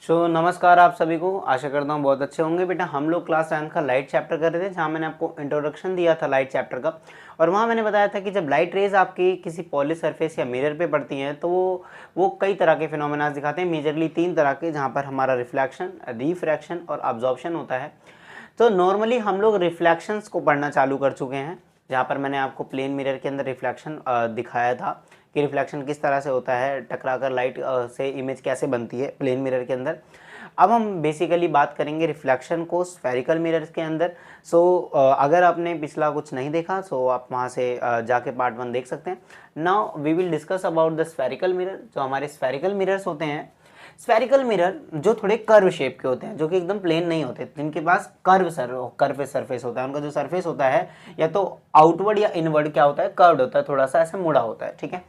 नमस्कार आप सभी को। आशा करता हूँ बहुत अच्छे होंगे। बेटा हम लोग क्लास 10 का लाइट चैप्टर कर रहे थे, जहाँ मैंने आपको इंट्रोडक्शन दिया था लाइट चैप्टर का। और वहाँ मैंने बताया था कि जब लाइट रेज आपकी किसी पॉलिश सरफेस या मिरर पे पड़ती हैं तो वो कई तरह के फिनोमेना दिखाते हैं, मेजरली 3 तरह के, जहाँ पर हमारा रिफ्लेक्शन, रिफ्रैक्शन और अब्जॉर्प्शन होता है। तो नॉर्मली हम लोग रिफ्लेक्शंस को पढ़ना चालू कर चुके हैं, जहाँ पर मैंने आपको प्लेन मिरर के अंदर रिफ्लेक्शन दिखाया था कि रिफ्लेक्शन किस तरह से होता है, टकराकर लाइट से इमेज कैसे बनती है प्लेन मिरर के अंदर। अब हम बेसिकली बात करेंगे रिफ्लेक्शन को स्फेरिकल मिरर्स के अंदर। अगर आपने पिछला कुछ नहीं देखा सो आप वहाँ से जाके पार्ट 1 देख सकते हैं। Now we will discuss about the spherical mirror. जो हमारे स्फेरिकल मिरर्स होते हैं, स्फेरिकल मिरर जो थोड़े कर्व शेप के होते हैं, जो कि एकदम प्लेन नहीं होते, जिनके पास कर्व सरफेस होता है। उनका जो सरफेस होता है या तो आउटवर्ड या इनवर्ड क्या होता है, कर्व्ड होता है, थोड़ा सा ऐसे मुड़ा होता है। ठीक है।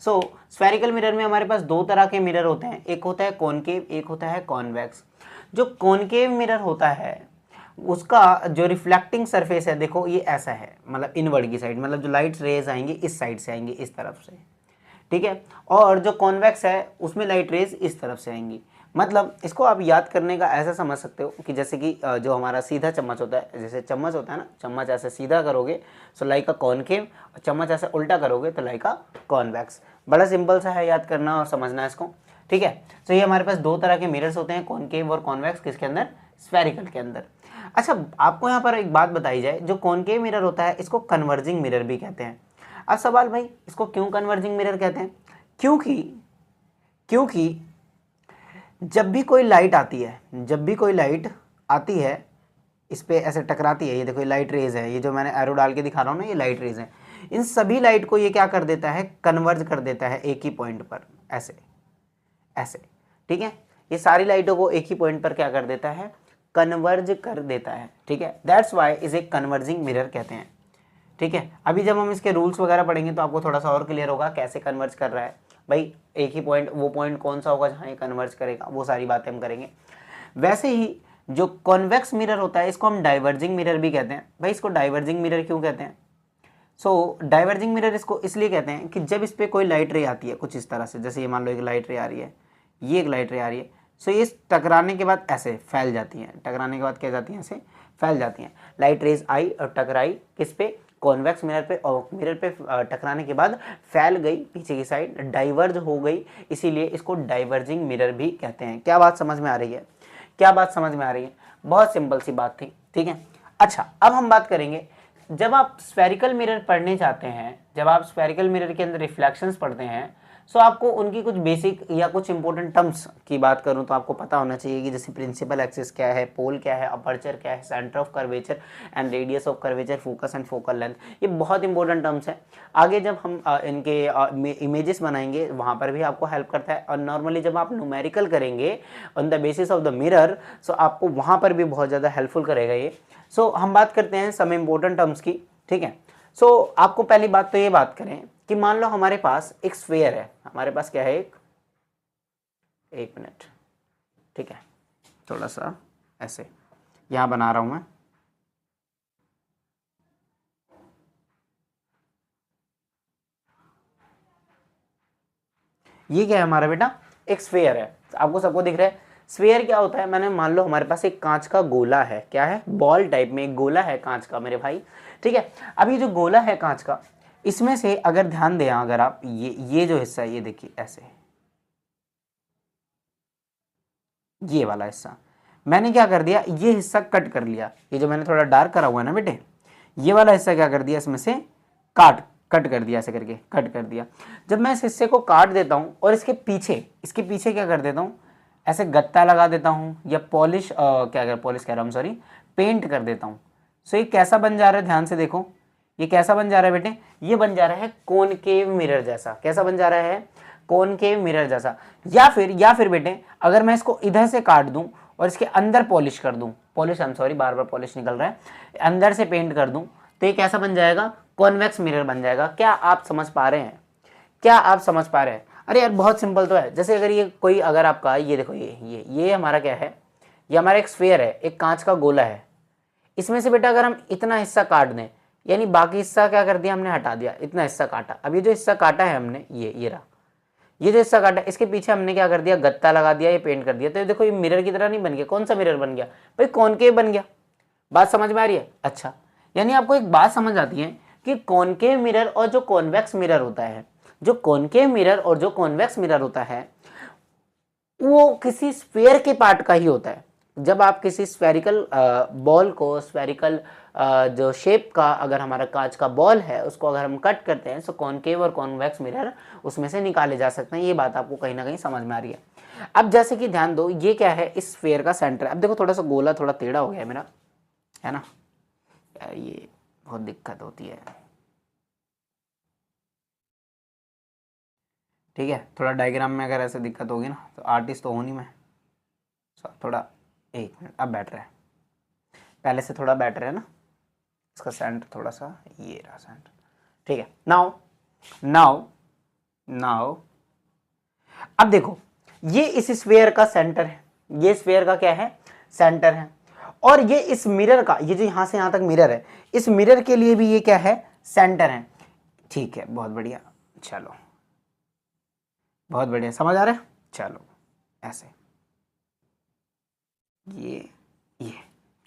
स्फेरिकल मिरर में हमारे पास 2 तरह के मिरर होते हैं, एक होता है कॉनकेव, एक होता है कॉन्वेक्स। जो कॉनकेव मिरर होता है उसका जो रिफ्लेक्टिंग सरफेस है, देखो ये ऐसा है, मतलब इनवर्ड की साइड, मतलब जो लाइट रेज आएंगी इस साइड से आएंगी, इस तरफ से। ठीक है। और जो कॉन्वेक्स है उसमें लाइट रेज इस तरफ से आएंगी। मतलब इसको आप याद करने का ऐसा समझ सकते हो कि जैसे कि जो हमारा सीधा चम्मच होता है, जैसे चम्मच होता है ना, चम्मच ऐसे सीधा करोगे तो लाइक अ कॉनकेव, और चम्मच ऐसे उल्टा करोगे तो लाइक अ कॉन्वेक्स। बड़ा सिंपल सा है याद करना और समझना इसको। ठीक है। तो ये हमारे पास 2 तरह के मिरर्स होते हैं, कॉनकेव और कॉन्वेक्स, किसके अंदर, स्फेरिकल के अंदर। अच्छा, आपको यहाँ पर एक बात बताई जाए, जो कॉनकेव मिरर होता है इसको कन्वर्जिंग मिरर भी कहते हैं। अब सवाल भाई, इसको क्यों कन्वर्जिंग मिरर कहते हैं? क्योंकि क्योंकि जब भी कोई लाइट आती है, जब भी कोई लाइट आती है इस पे ऐसे टकराती है, ये देखो ये लाइट रेज है, ये जो मैंने एरो डाल के दिखा रहा हूँ ना, ये लाइट रेज है। इन सभी लाइट को ये क्या कर देता है, कन्वर्ज कर देता है एक ही पॉइंट पर, ऐसे ऐसे। ठीक है। ये सारी लाइटों को एक ही पॉइंट पर क्या कर देता है, कन्वर्ज कर देता है। ठीक है। दैट्स वाई इसे कन्वर्जिंग मिरर कहते हैं। ठीक है। अभी जब हम इसके रूल्स वगैरह पढ़ेंगे तो आपको थोड़ा सा और क्लियर होगा कैसे कन्वर्ज कर रहा है भाई। एक ही पॉइंट, वो पॉइंट कौन सा होगा जहाँ ये कन्वर्ज करेगा, वो सारी बातें हम करेंगे। वैसे ही जो कॉन्वेक्स मिरर होता है इसको हम डाइवर्जिंग मिरर भी कहते हैं। भाई इसको डाइवर्जिंग मिरर क्यों कहते हैं? डाइवर्जिंग मिरर इसको इसलिए कहते हैं कि जब इस पर कोई लाइट रे आती है कुछ इस तरह से, जैसे ये मान लो एक लाइट रे आ रही है, ये एक लाइट रे आ रही है, ये टकराने के बाद ऐसे फैल जाती हैं, टकराने के बाद क्या जाती हैं, ऐसे फैल जाती हैं। लाइट रेज आई और टकराई किस पे, कॉन्वेक्स मिरर पे, और मिरर पे टकराने के बाद फैल गई पीछे की साइड, डाइवर्ज हो गई, इसीलिए इसको डाइवर्जिंग मिरर भी कहते हैं। क्या बात समझ में आ रही है? क्या बात समझ में आ रही है? बहुत सिंपल सी बात थी। ठीक है। अच्छा, अब हम बात करेंगे, जब आप स्फेरिकल मिरर पढ़ने जाते हैं, जब आप स्फेरिकल मिरर के अंदर रिफ्लेक्शंस पढ़ते हैं, आपको उनकी कुछ बेसिक या कुछ इंपॉर्टेंट टर्म्स की बात करूं तो आपको पता होना चाहिए कि जैसे प्रिंसिपल एक्सिस क्या है, पोल क्या है, अपर्चर क्या है, centre of curvature and radius of curvature, focus and focal length. ये बहुत इंपॉर्टेंट टर्म्स हैं। आगे जब हम इनके इमेजेस बनाएंगे वहां पर भी आपको हेल्प करता है। और नॉर्मली जब आप न्यूमेरिकल करेंगे on the basis of the mirror, आपको वहां पर भी बहुत ज़्यादा हेल्पफुल करेगा ये। हम बात करते हैं सम इंपॉर्टेंट टर्म्स की। ठीक है। आपको पहली बात तो ये बात करें कि मान लो हमारे पास एक स्फीयर है, हमारे पास क्या है, एक मिनट। ठीक है, थोड़ा सा ऐसे यहां बना रहा हूं मैं। ये क्या है हमारा बेटा, एक स्फीयर है, आपको सबको दिख रहा है। स्फीयर क्या होता है, मैंने मान लो हमारे पास एक कांच का गोला है, क्या है, बॉल टाइप में एक गोला है कांच का मेरे भाई। ठीक है। अब ये जो गोला है कांच का, इसमें से अगर ध्यान दें, अगर आप ये जो हिस्सा है, ये देखिए ऐसे, ये वाला हिस्सा मैंने क्या कर दिया, ये हिस्सा कट कर लिया। ये जो मैंने थोड़ा डार्क करा हुआ है ना बेटे, ये वाला हिस्सा क्या कर दिया, इसमें से कट कर दिया, ऐसे करके कट कर दिया। जब मैं इस हिस्से को काट देता हूं और इसके पीछे क्या कर देता हूं, ऐसे गत्ता लगा देता हूं, या पॉलिश पॉलिश कह रहा हूं, सॉरी, पेंट कर देता हूं। ये कैसा बन जा रहा है, ध्यान से देखो, ये कैसा बन जा रहा है बेटे, ये बन जा रहा है कॉनकेव मिरर जैसा। कैसा बन जा रहा है, कॉनकेव मिरर जैसा। या फिर बेटे अगर मैं इसको इधर से काट दूं और इसके अंदर पॉलिश कर दूं, polish, I am sorry, bar bar polish निकल रहा है, अंदर से पेंट कर दूं, तो ये कैसा बन जाएगा, कॉन्वेक्स मिरर बन जाएगा। क्या आप समझ पा रहे हैं? क्या आप समझ पा रहे हैं? अरे यार बहुत सिंपल तो है। जैसे अगर ये कोई, अगर आपका ये देखो, ये हमारा क्या है, ये हमारा एक स्फीयर है, एक कांच का गोला है। इसमें से बेटा अगर हम इतना हिस्सा काट दें, यानी बाकी हिस्सा क्या कर दिया हमने, हटा दिया, इतना हिस्सा काटा। अब ये जो हिस्सा काटा है हमने, ये रहा, ये जो हिस्सा काटा इसके पीछे हमने क्या कर दिया, गत्ता लगा दिया, ये पेंट कर दिया। तो ये देखो ये मिरर की तरह नहीं बन गया। कौन सा मिरर बन गया भाई, कॉनकेव बन गया। बात समझ में आ रही है? अच्छा, यानी आपको एक बात समझ आती है कि कॉनकेव मिरर और जो कॉन्वेक्स मिरर होता है, जो कॉनकेव मिरर और जो कॉन्वेक्स मिरर होता है वो किसी स्फीयर के पार्ट का ही होता है। जब आप किसी स्फेरिकल बॉल को, स्फेरिकल जो शेप का अगर हमारा कांच का बॉल है उसको अगर हम कट करते हैं तो कॉनकेव और कॉन्वेक्स मिरर उसमें से निकाले जा सकते हैं। ये बात आपको कहीं ना कहीं समझ में आ रही है। अब जैसे कि ध्यान दो, ये क्या है, इस स्फीयर का सेंटर। अब देखो थोड़ा सा गोला थोड़ा टेढ़ा हो गया है मेरा, है ना, ये बहुत दिक्कत होती है। ठीक है, थोड़ा डायग्राम में अगर ऐसे दिक्कत होगी ना तो आर्टिस्ट तो हूँ नहीं मैं। थोड़ा, एक मिनट, अब बैठ रहा है, पहले से थोड़ा बेटर है ना। इसका सेंटर थोड़ा सा, ये रहा सेंटर। ठीक है, नाउ नाउ नाउ अब देखो ये इस स्फीयर का सेंटर है, ये स्फीयर का क्या है, सेंटर है। और ये इस मिरर का, ये जो यहां से यहां तक मिरर है, इस मिरर के लिए भी ये क्या है, सेंटर है। ठीक है, बहुत बढ़िया, चलो बहुत बढ़िया, समझ आ रहा है। चलो ऐसे ये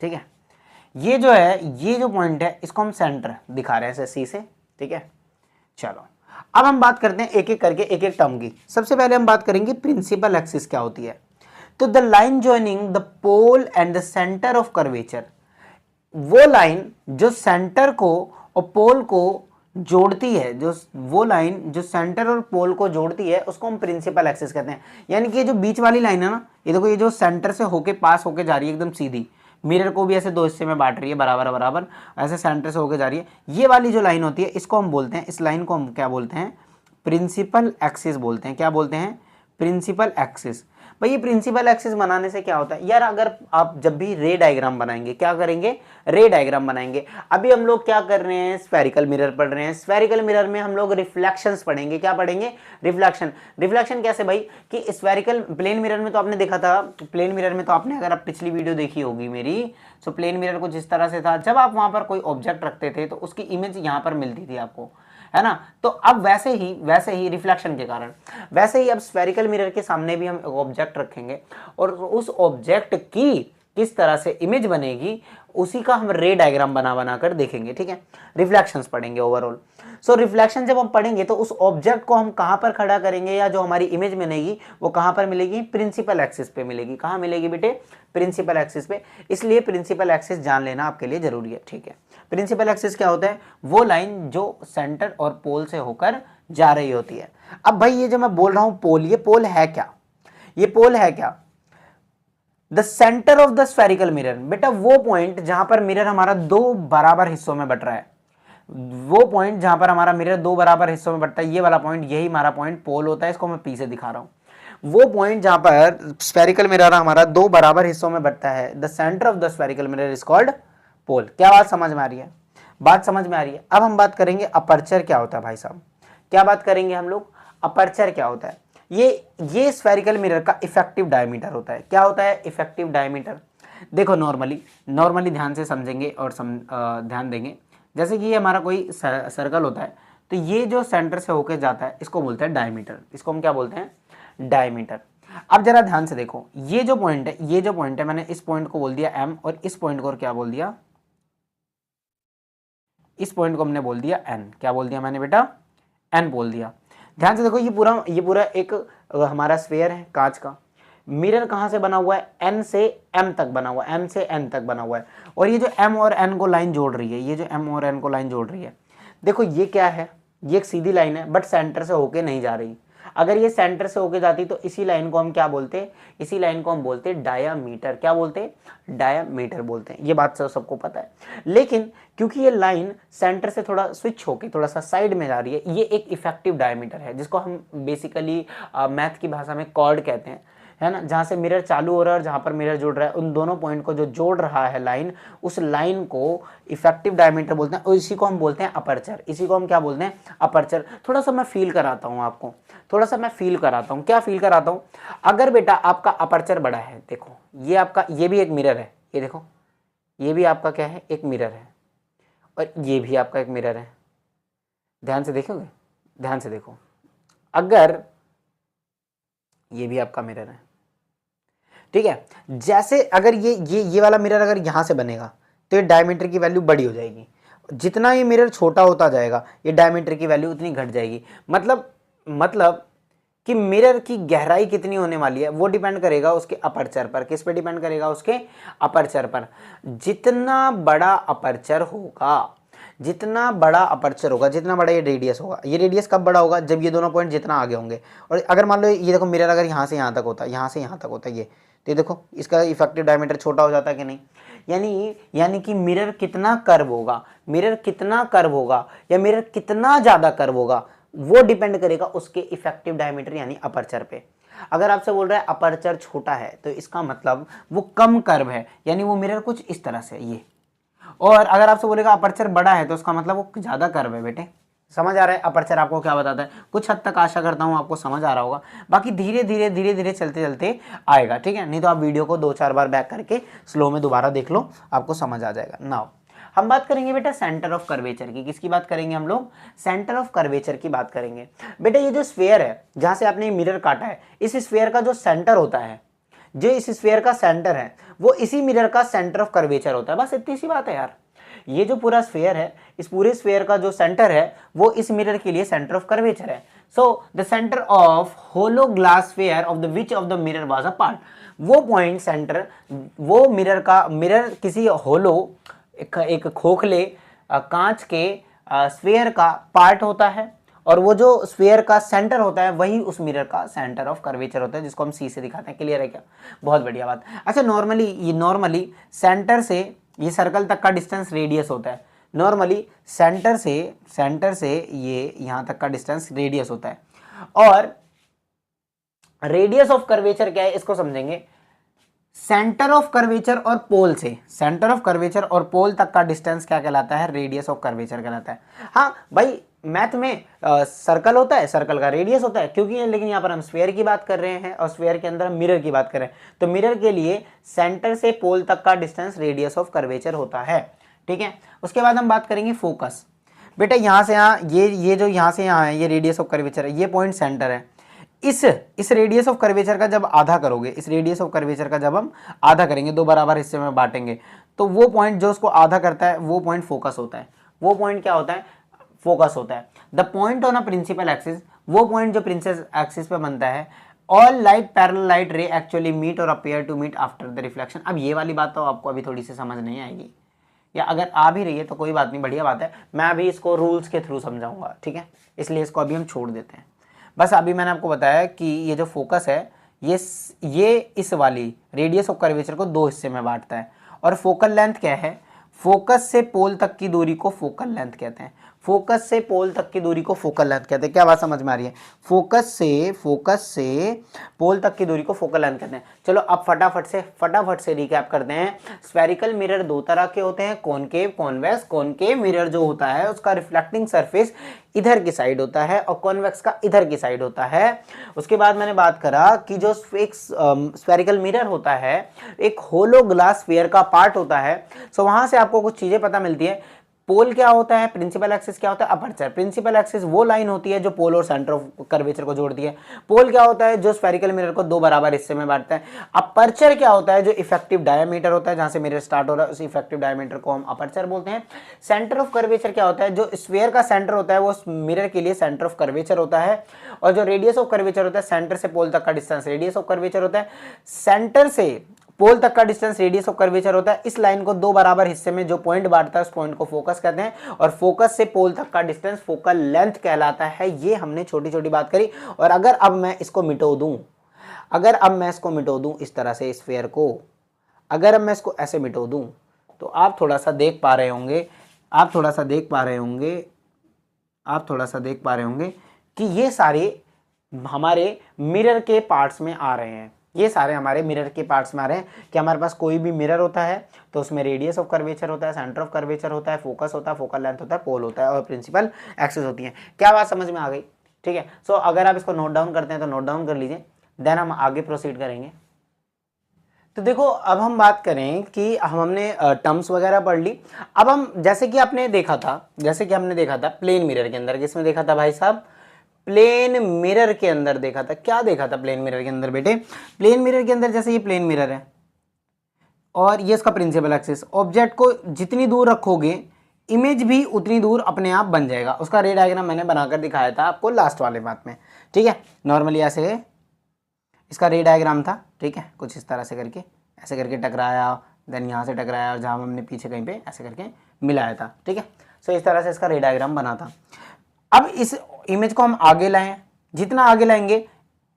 ठीक है, ये जो है, ये जो पॉइंट है इसको हम सेंटर दिखा रहे हैं ऐसे सी से। ठीक है, चलो अब हम बात करते हैं एक एक करके, एक एक टर्म की। सबसे पहले हम बात करेंगे प्रिंसिपल एक्सिस क्या होती है। तो the line joining the pole and the centre of curvature, वो लाइन जो सेंटर को और पोल को जोड़ती है, जो वो लाइन जो सेंटर और पोल को जोड़ती है उसको हम प्रिंसिपल एक्सिस कहते हैं। यानी कि ये जो बीच वाली लाइन है ना, ये देखो, ये जो सेंटर से होके पास होके जा रही है एकदम सीधी, मिरर को भी ऐसे दो हिस्से में बांट रही है, बराबर बराबर ऐसे सेंटर से होके जा रही है, ये वाली जो लाइन होती है इसको हम बोलते हैं, इस लाइन को हम क्या बोलते हैं, प्रिंसिपल एक्सिस बोलते हैं। क्या बोलते हैं, प्रिंसिपल एक्सिस। भाई ये प्रिंसिपल एक्सिस बनाने से क्या होता है यार, अगर आप जब भी रे डायग्राम बनाएंगे, क्या करेंगे, रे डायग्राम बनाएंगे। अभी हम लोग क्या कर रहे हैं, स्फेरिकल मिरर पढ़ रहे हैं। स्फेरिकल मिरर में हम लोग रिफ्लेक्शंस पढ़ेंगे। क्या पढ़ेंगे, रिफ्लेक्शन। रिफ्लेक्शन कैसे भाई, कि स्फेरिकल प्लेन मिरर में तो आपने देखा था, प्लेन मिरर में तो आपने, अगर आप पिछली वीडियो देखी होगी मेरी, तो प्लेन मिरर को जिस तरह से था, जब आप वहां पर कोई ऑब्जेक्ट रखते थे तो उसकी इमेज यहाँ पर मिलती थी आपको, है ना। तो अब वैसे ही रिफ्लेक्शन के कारण, वैसे ही अब स्फेरिकल मिरर के सामने भी हम ऑब्जेक्ट रखेंगे और उस ऑब्जेक्ट की किस तरह से इमेज बनेगी उसी का हम रे डायग्राम बना बना कर देखेंगे। ठीक है, रिफ्लेक्शंस पढ़ेंगे ओवरऑल। सो रिफ्लेक्शन जब हम पढ़ेंगे तो उस ऑब्जेक्ट को हम कहां पर खड़ा करेंगे, या जो हमारी इमेज मिलेगी वो कहां पर मिलेगी, प्रिंसिपल एक्सिस पे मिलेगी। कहां मिलेगी बेटे, प्रिंसिपल एक्सिस पे। इसलिए प्रिंसिपल एक्सिस जान लेना आपके लिए जरूरी है। ठीक है, प्रिंसिपल एक्सिस क्या होता है, वो लाइन जो सेंटर और पोल से होकर जा रही होती है। अब भाई ये जो मैं बोल रहा हूं पोल, ये पोल है क्या, ये पोल है क्या, the centre of the spherical mirror. बेटा वो पॉइंट जहां पर मिरर हमारा दो बराबर हिस्सों में बट रहा है, वो पॉइंट जहां पर हमारा मिरर दो बराबर हिस्सों में बटता है, ये वाला पॉइंट, यही हमारा पॉइंट पोल होता है। इसको मैं पी से दिखा रहा हूं। वो पॉइंट जहां पर स्फेरिकल मिरर हमारा दो बराबर हिस्सों में बटता है, the centre of the spherical mirror is called pole. क्या बात समझ में आ रही है, बात समझ में आ रही है। अब हम बात करेंगे अपर्चर क्या होता है भाई साहब, क्या बात करेंगे हम लोग, अपर्चर क्या होता है। ये स्फेरिकल मिरर का इफेक्टिव डायमीटर होता है। क्या होता है, इफेक्टिव डायमीटर। देखो नॉर्मली ध्यान से समझेंगे और ध्यान देंगे। जैसे कि ये हमारा कोई सर्कल होता है, तो ये जो सेंटर से होकर जाता है इसको बोलते हैं डायमीटर। इसको हम क्या बोलते हैं, डायमीटर। अब जरा ध्यान से देखो, ये जो पॉइंट है, ये जो पॉइंट है, मैंने इस पॉइंट को बोल दिया एम, और इस पॉइंट को क्या बोल दिया, इस पॉइंट को हमने बोल दिया एन। क्या बोल दिया मैंने बेटा, एन बोल दिया। ध्यान से देखो, ये पूरा एक हमारा स्फीयर है कांच का। मिरर कहां से बना हुआ है, एन से एम तक बना हुआ है, एम से एन तक बना हुआ है। और ये जो एम और एन को लाइन जोड़ रही है, ये जो एम और एन को लाइन जोड़ रही है, देखो ये क्या है, ये एक सीधी लाइन है बट सेंटर से होके नहीं जा रही। अगर ये सेंटर से होके जाती तो इसी लाइन को हम क्या बोलते, इसी लाइन को हम बोलते डायामीटर। क्या बोलते, डायामीटर बोलते हैं। ये बात सबको पता है। लेकिन क्योंकि ये लाइन सेंटर से थोड़ा स्विच होके थोड़ा सा साइड में जा रही है, ये एक इफेक्टिव डायमीटर है, जिसको हम बेसिकली मैथ की भाषा में कॉर्ड कहते हैं, है ना। जहां से मिरर चालू हो रहा है और जहां पर मिरर जुड़ रहा है, उन दोनों पॉइंट को जो जोड़ रहा है लाइन, उस लाइन को इफेक्टिव डायमीटर बोलते हैं। और इसी को हम बोलते हैं अपर्चर। इसी को हम क्या बोलते हैं, अपर्चर। थोड़ा सा मैं फील कराता हूं आपको, थोड़ा सा मैं फील कराता हूं। क्या फील कराता हूं, अगर बेटा आपका अपर्चर बड़ा है, देखो ये आपका, ये भी एक मिरर है, ये देखो ये भी आपका क्या है, एक मिरर है, और ये भी आपका एक मिरर है। ध्यान से देखोगे, ध्यान से देखो, अगर ये भी आपका मिरर है, ठीक है। जैसे अगर ये वाला मिरर अगर यहां से बनेगा तो ये डायमीटर की वैल्यू बड़ी हो जाएगी, जितना ये मिरर छोटा होता जाएगा ये डायमीटर की वैल्यू उतनी घट जाएगी। मतलब कि मिरर की गहराई कितनी होने वाली है वो डिपेंड करेगा उसके अपर्चर पर। किस पे डिपेंड करेगा? उसके अपर्चर पर। जितना बड़ा अपर्चर होगा, जितना बड़ा अपर्चर होगा, जितना बड़ा ये रेडियस होगा, ये रेडियस कब बड़ा होगा? जब ये दोनों पॉइंट जितना आगे होंगे। और अगर मान लो ये देखो मिरर अगर यहाँ से यहाँ तक होता है, यहाँ से यहाँ तक होता है ये, तो ये देखो इसका इफेक्टिव डायमीटर छोटा हो जाता है कि नहीं? यानी कि मिरर कितना कर्व होगा, मिरर कितना कर्व होगा या मिरर कितना ज़्यादा कर्व होगा वो डिपेंड करेगा उसके इफेक्टिव डायमीटर यानी अपर्चर पे। अगर आपसे बोल रहा है अपर्चर छोटा है तो इसका मतलब वो कम कर्व है, यानी वो मिरर कुछ इस तरह से ये। और अगर आपसे बोलेगा अपर्चर बड़ा है तो उसका मतलब वो ज़्यादा कर्व है। बेटे समझ आ रहा है अपर्चर आपको क्या बताता है? कुछ हद तक आशा करता हूँ आपको समझ आ रहा होगा, बाकी धीरे धीरे चलते चलते आएगा, ठीक है। नहीं तो आप वीडियो को 2-4 बार बैक करके स्लो में दोबारा देख लो, आपको समझ आ जाएगा। नाउ हम बात करेंगे बेटा सेंटर ऑफ कर्वेचर की। किसकी बात करेंगे हम लोग? सेंटर ऑफ कर्वेचर की बात करेंगे। बेटा ये जो स्फीयर है जहां से आपने मिरर काटा है, इस स्फीयर का जो सेंटर होता है, जो इस स्फीयर का सेंटर है वो इसी मिरर का सेंटर ऑफ कर्वेचर होता है। बस इतनी सी बात है यार। ये जो पूरा स्फीयर है, इस पूरे स्फीयर का जो सेंटर है वो इस मिरर के लिए सेंटर ऑफ कर्वेचर है। So the centre of hollow glass sphere of the which of the mirror was a part. वो पॉइंट सेंटर, वो मिरर किसी होलो एक खोखले कांच के स्फीयर का पार्ट होता है, और वो जो स्फीयर का सेंटर होता है वही उस मिरर का सेंटर ऑफ कर्वेचर होता है, जिसको हम सी से दिखाते हैं। क्लियर है क्या? बहुत बढ़िया बात। अच्छा नॉर्मली सेंटर से ये सर्कल तक का डिस्टेंस रेडियस होता है। नॉर्मली सेंटर से ये यहाँ तक का डिस्टेंस रेडियस होता है। और रेडियस ऑफ कर्वेचर क्या है इसको समझेंगे। सेंटर ऑफ कर्वेचर और पोल से, सेंटर ऑफ कर्वेचर और पोल तक का डिस्टेंस क्या कहलाता है? रेडियस ऑफ कर्वेचर कहलाता है। हाँ भाई मैथ में सर्कल होता है, सर्कल का रेडियस होता है, क्योंकि लेकिन यहाँ पर हम स्फीयर की बात कर रहे हैं और स्फीयर के अंदर हम मिरर की बात कर रहे हैं, तो मिरर के लिए सेंटर से पोल तक का डिस्टेंस रेडियस ऑफ कर्वेचर होता है, ठीक है। उसके बाद हम बात करेंगे फोकस। बेटा यहाँ से यहाँ ये जो यहाँ से यहाँ है ये रेडियस ऑफ कर्वेचर है, ये पॉइंट सेंटर है। इस रेडियस ऑफ कर्वेचर का जब आधा करोगे, इस रेडियस ऑफ कर्वेचर का जब हम आधा करेंगे, 2 बराबर हिस्से में बांटेंगे, तो वो पॉइंट जो उसको आधा करता है वो पॉइंट फोकस होता है। वो पॉइंट क्या होता है? फोकस होता है। The point on a principal axis, वो पॉइंट जो प्रिंसिपल एक्सिस पे बनता है। All light parallel light ray actually meet और appear to meet after the reflection. अब ये वाली बात तो आपको अभी थोड़ी सी समझ नहीं आएगी, या अगर आ भी रही है तो कोई बात नहीं, बढ़िया बात है। मैं अभी इसको रूल्स के थ्रू समझाऊंगा, ठीक है, इसलिए इसको अभी हम छोड़ देते हैं। बस अभी मैंने आपको बताया कि ये जो फोकस है ये इस वाली रेडियस ऑफ कर्वेचर को 2 हिस्से में बांटता है। और फोकल लेंथ क्या है? फोकस से पोल तक की दूरी को फोकल लेंथ कहते हैं। फोकस से पोल तक की दूरी को फोकल लेंथ कहते हैं। क्या बात समझ में आ रही है? फोकस से पोल तक की दूरी को फोकल लेंथ कहते हैं। चलो अब फटाफट से रिकैप करते हैं। स्फेरिकल मिरर 2 तरह के होते हैं, कॉनकेव, कॉन्वेक्स। कॉनकेव मिरर जो होता है उसका रिफ्लेक्टिंग सरफेस इधर की साइड होता है और कॉन्वेक्स का इधर की साइड होता है। उसके बाद मैंने बात करा कि जो एक स्फेरिकल मिरर होता है एक होलो ग्लास स्फीयर का पार्ट होता है। सो वहां से आपको कुछ चीजें पता मिलती है। पोल क्या होता है, प्रिंसिपल एक्सिस क्या होता है, अपर्चर। प्रिंसिपल एक्सिस वो लाइन होती है जो पोल और सेंटर ऑफ कर्वेचर को जोड़ती है। पोल क्या होता है? जो स्फेरिकल मिरर को 2 बराबर हिस्से में बांटता है। अपर्चर क्या होता है? जो इफेक्टिव डायमीटर होता है, जहां से मिरर स्टार्ट हो रहा है उस इफेक्टिव डायमीटर को हम अपर्चर बोलते हैं। सेंटर ऑफ कर्वेचर क्या होता है? जो स्फीयर का सेंटर होता है वो मिरर के लिए सेंटर ऑफ कर्वेचर होता है। और जो रेडियस ऑफ कर्वेचर होता है, सेंटर से पोल तक का डिस्टेंस रेडियस ऑफ कर्वेचर होता है। सेंटर से पोल तक का डिस्टेंस रेडियस ऑफ कर्वेचर होता है। इस लाइन को 2 बराबर हिस्से में जो पॉइंट बांटता है उस पॉइंट को फोकस कहते हैं। और फोकस से पोल तक का डिस्टेंस फोकल लेंथ कहलाता है। ये हमने छोटी छोटी बात करी। और अगर अब मैं इसको मिटो दूं, इस तरह से स्फीयर को, अगर अब मैं इसको ऐसे मिटो दूं तो आप थोड़ा सा देख पा रहे होंगे कि ये सारे हमारे मिरर के पार्ट्स में आ रहे हैं। ये सारे हमारे मिरर के पार्ट्स में आ रहे हैं कि हमारे पास कोई भी मिरर होता है तो उसमें रेडियस ऑफ कर्वेचर होता है, सेंटर ऑफ कर्वेचर होता है, फोकस होता है, फोकल लेंथ होता है, पोल होता है और प्रिंसिपल एक्सिस होती है। क्या बात समझ में आ गई? ठीक है। सो अगर आप इसको नोट डाउन करते हैं तो नोट डाउन कर लीजिए, देन हम आगे प्रोसीड करेंगे। तो देखो अब हम बात करें कि हमने टर्म्स वगैरह पढ़ ली। अब हम जैसे कि हमने देखा था प्लेन मिरर के अंदर, किसमें देखा था भाई साहब? प्लेन मिरर के अंदर देखा था। क्या देखा था प्लेन मिरर के अंदर बेटे? प्लेन मिरर के अंदर जैसे ये प्लेन मिरर है और ये इसका प्रिंसिपल एक्सिस, ऑब्जेक्ट को जितनी दूर रखोगे इमेज भी उतनी दूर अपने आप बन जाएगा। उसका रे डायग्राम मैंने बनाकर दिखाया था आपको लास्ट वाले बात में, ठीक है। नॉर्मली ऐसे इसका रे डायग्राम था, ठीक है, कुछ इस तरह से करके ऐसे करके टकराया, देन यहाँ से टकराया और जहाँ हमने पीछे कहीं पे ऐसे करके मिलाया था, ठीक है। सो इस तरह से इसका रे डायग्राम बना था। अब इस इमेज को हम आगे लाएं, जितना आगे लाएंगे